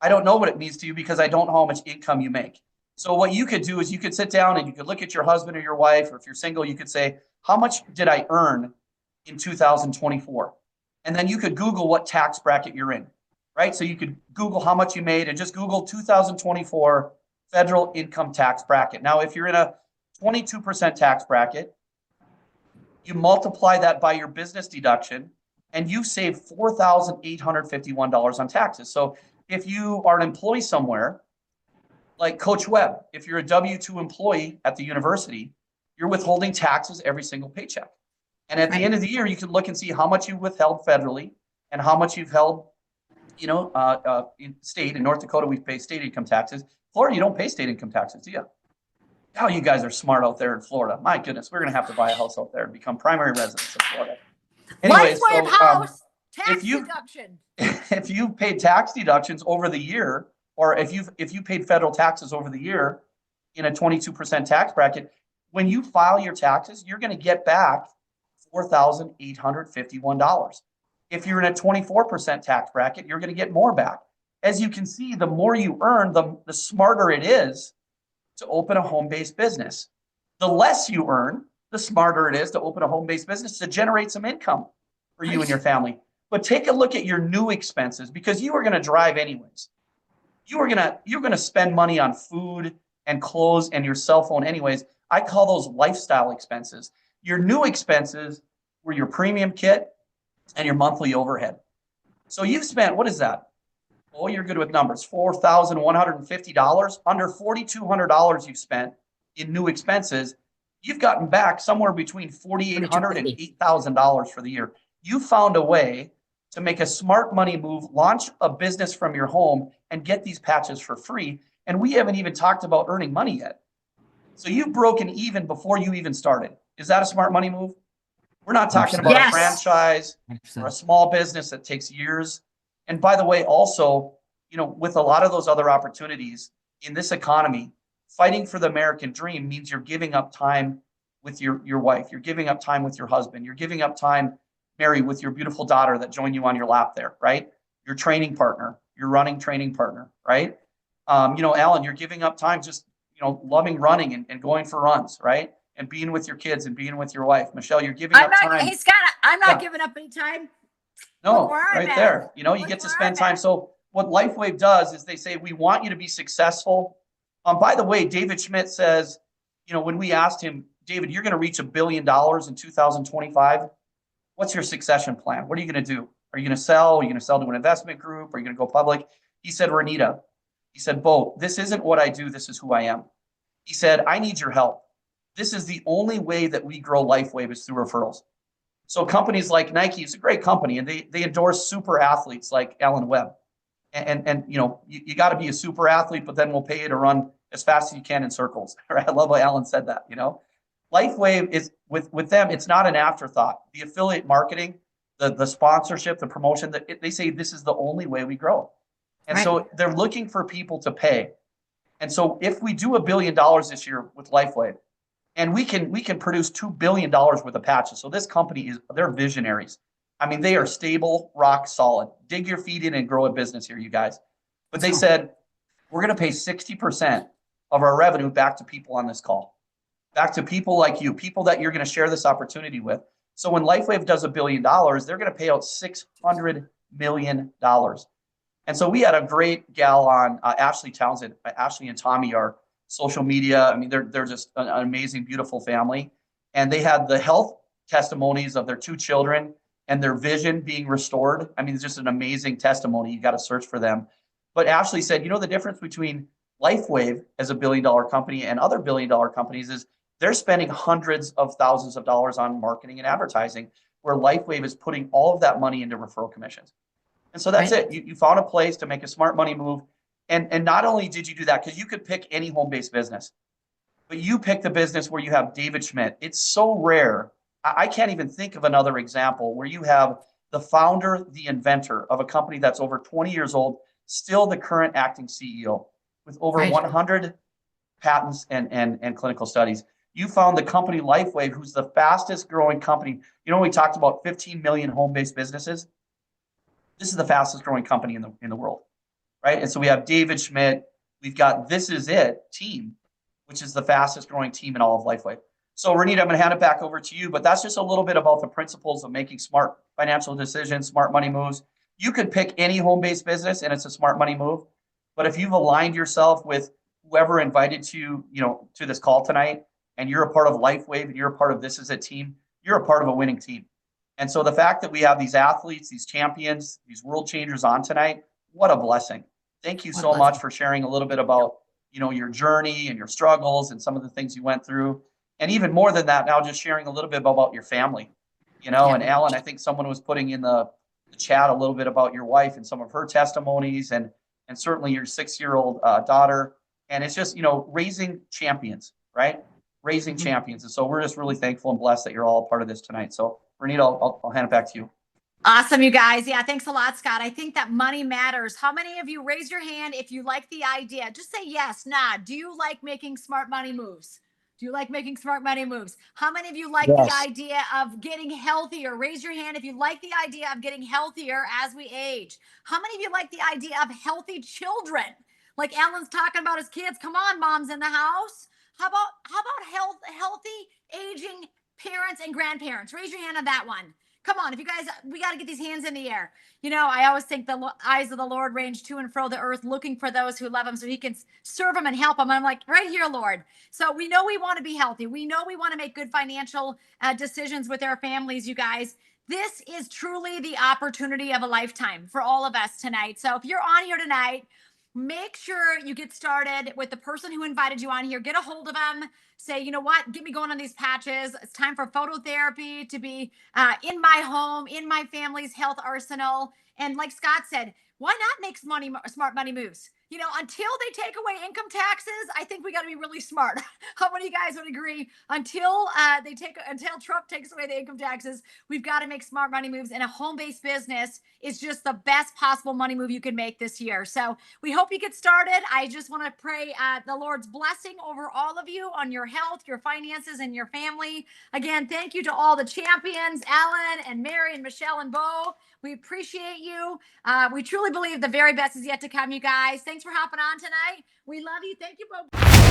Speaker 6: I don't know what it means to you because I don't know how much income you make. So what you could do is you could sit down and you could look at your husband or your wife, or if you're single, you could say, how much did I earn in 2024? And then you could Google what tax bracket you're in, right? So you could Google how much you made and just Google 2024 federal income tax bracket. Now, if you're in a 22% tax bracket, you multiply that by your business deduction and you save $4,851 on taxes. So if you are an employee somewhere, like Coach Webb, if you're a W-2 employee at the university, you're withholding taxes every single paycheck. And at the end of the year, you can look and see how much you withheld federally and how much you've held, in state. In North Dakota, we pay state income taxes. Florida, you don't pay state income taxes, do you? Oh, you guys are smart out there in Florida. My goodness, we're going to have to buy a house out there and become primary residents of Florida. Anyways,
Speaker 1: Lifewave house, tax
Speaker 6: if
Speaker 1: deduction.
Speaker 6: If you paid tax deductions over the year, or if you paid federal taxes over the year in a 22% tax bracket, when you file your taxes, you're going to get back $4,851. If you're in a 24% tax bracket, you're going to get more back. As you can see, the more you earn, the smarter it is to open a home-based business. The less you earn, the smarter it is to open a home-based business to generate some income for you and your family. But take a look at your new expenses because you are going to drive anyways. You're going to spend money on food and clothes and your cell phone anyways. I call those lifestyle expenses. Your new expenses were your premium kit and your monthly overhead. So you've spent, what is that? Oh, you're good with numbers. $4,150, under $4,200 you've spent in new expenses. You've gotten back somewhere between $4,800 and $8,000 for the year. You found a way to make a smart money move, launch a business from your home, and get these patches for free. And we haven't even talked about earning money yet. So you've broken even before you even started. Is that a smart money move? We're not talking about a franchise or a small business that takes years. And by the way, also, with a lot of those other opportunities in this economy, fighting for the American dream means you're giving up time with your wife. You're giving up time with your husband. You're giving up time, Mary, with your beautiful daughter that joined you on your lap there, right? Your training partner, your running training partner, right? Alan, you're giving up time just, loving running and going for runs, right? and being with your kids and being with your wife. Michelle, you're giving up time.
Speaker 1: Hey, Scott, I'm not
Speaker 6: Yeah.
Speaker 1: giving up any time.
Speaker 6: No,
Speaker 1: Look where I'm
Speaker 6: right
Speaker 1: at.
Speaker 6: there. You know, you
Speaker 1: Look
Speaker 6: get to
Speaker 1: where
Speaker 6: spend
Speaker 1: I'm
Speaker 6: time.
Speaker 1: at.
Speaker 6: So what Lifewave does is they say, we want you to be successful. By the way, David Schmidt says, you know, when we asked him, David, you're going to reach $1 billion in 2025. What's your succession plan? What are you going to do? Are you going to sell? Are you going to sell to an investment group? Are you going to go public? He said, Renita, he said, Bo, this isn't what I do. This is who I am. He said, I need your help. This is the only way that we grow Lifewave is through referrals. So companies like Nike is a great company, and they endorse super athletes like Alan Webb. And you know, you got to be a super athlete, but then we'll pay you to run as fast as you can in circles. Right? I love how Alan said that. You know, Lifewave is with them. It's not an afterthought. The affiliate marketing, the sponsorship, the promotion, that they say this is the only way we grow. And
Speaker 1: Right.
Speaker 6: so they're looking for people to pay. And so if we do $1 billion this year with Lifewave, and we can produce $2 billion worth of patches. So this company they're visionaries. I mean, they are stable, rock solid. Dig your feet in and grow a business here, you guys. But they said, we're going to pay 60% of our revenue back to people on this call, back to people like you, people that you're going to share this opportunity with. So when Lifewave does $1 billion, they're going to pay out $600 million. And so we had a great gal on, Ashley Townsend. Ashley and Tommy are social media. I mean, they're just an amazing, beautiful family. And they had the health testimonies of their 2 children and their vision being restored. I mean, it's just an amazing testimony. You got to search for them. But Ashley said, you know, the difference between Lifewave as a $1 billion company and other $1 billion companies is they're spending hundreds of thousands of dollars on marketing and advertising, where Lifewave is putting all of that money into referral commissions. And so that's it. You found a place to make a smart money move. And not only did you do that, because you could pick any home-based business, but you picked the business where you have David Schmidt. It's so rare. I can't even think of another example where you have the founder, the inventor of a company that's over 20 years old, still the current acting CEO with over 100 patents and clinical studies. You found the company Lifewave, who's the fastest growing company. You know, we talked about 15 million home-based businesses. This is the fastest growing company in the world, right? And so we have David Schmidt. We've got This Is It team, which is the fastest growing team in all of Lifewave. So Renita, I'm going to hand it back over to you, but that's just a little bit about the principles of making smart financial decisions, smart money moves. You could pick any home-based business and it's a smart money move. But if you've aligned yourself with whoever invited you, to this call tonight, and you're a part of Lifewave and you're a part of This Is It team, you're a part of a winning team. And so the fact that we have these athletes, these champions, these world changers on tonight, what a blessing. Thank you so much for sharing a little bit about, your journey and your struggles and some of the things you went through. And even more than that, now just sharing a little bit about your family, and Alan, I think someone was putting in the chat a little bit about your wife and some of her testimonies and certainly your 6-year-old daughter. And it's just, raising champions, right? Raising champions. And so we're just really thankful and blessed that you're all a part of this tonight. So Renita, I'll hand it back to you.
Speaker 1: Awesome, you guys. Yeah, thanks a lot, Scott. I think that money matters. How many of you raise your hand if you like the idea? Just say yes, nod. Do you like making smart money moves? Do you like making smart money moves? How many of you like the idea of getting healthier? Raise your hand if you like the idea of getting healthier as we age. How many of you like the idea of healthy children? Like Alan's talking about his kids. Come on, moms in the house. How about healthy aging parents and grandparents? Raise your hand on that one. Come on, if you guys, we got to get these hands in the air. I always think the eyes of the Lord range to and fro the earth, looking for those who love him so he can serve them and help them. I'm like, right here, Lord. So we know we want to be healthy. We know we want to make good financial decisions with our families, you guys. This is truly the opportunity of a lifetime for all of us tonight. So if you're on here tonight, make sure you get started with the person who invited you on here. Get a hold of them. Say, you know what? Get me going on these patches. It's time for phototherapy to be in my home, in my family's health arsenal. And like Scott said, why not make smart money moves? Until they take away income taxes, I think we got to be really smart. How many of you guys would agree? Until Trump takes away the income taxes, we've got to make smart money moves. And a home-based business is just the best possible money move you can make this year. So we hope you get started. I just want to pray the Lord's blessing over all of you on your health, your finances, and your family. Again, thank you to all the champions, Alan and Mary and Michelle and Bo. We appreciate you. We truly believe the very best is yet to come, you guys. Thanks for hopping on tonight. We love you. Thank you, Bo.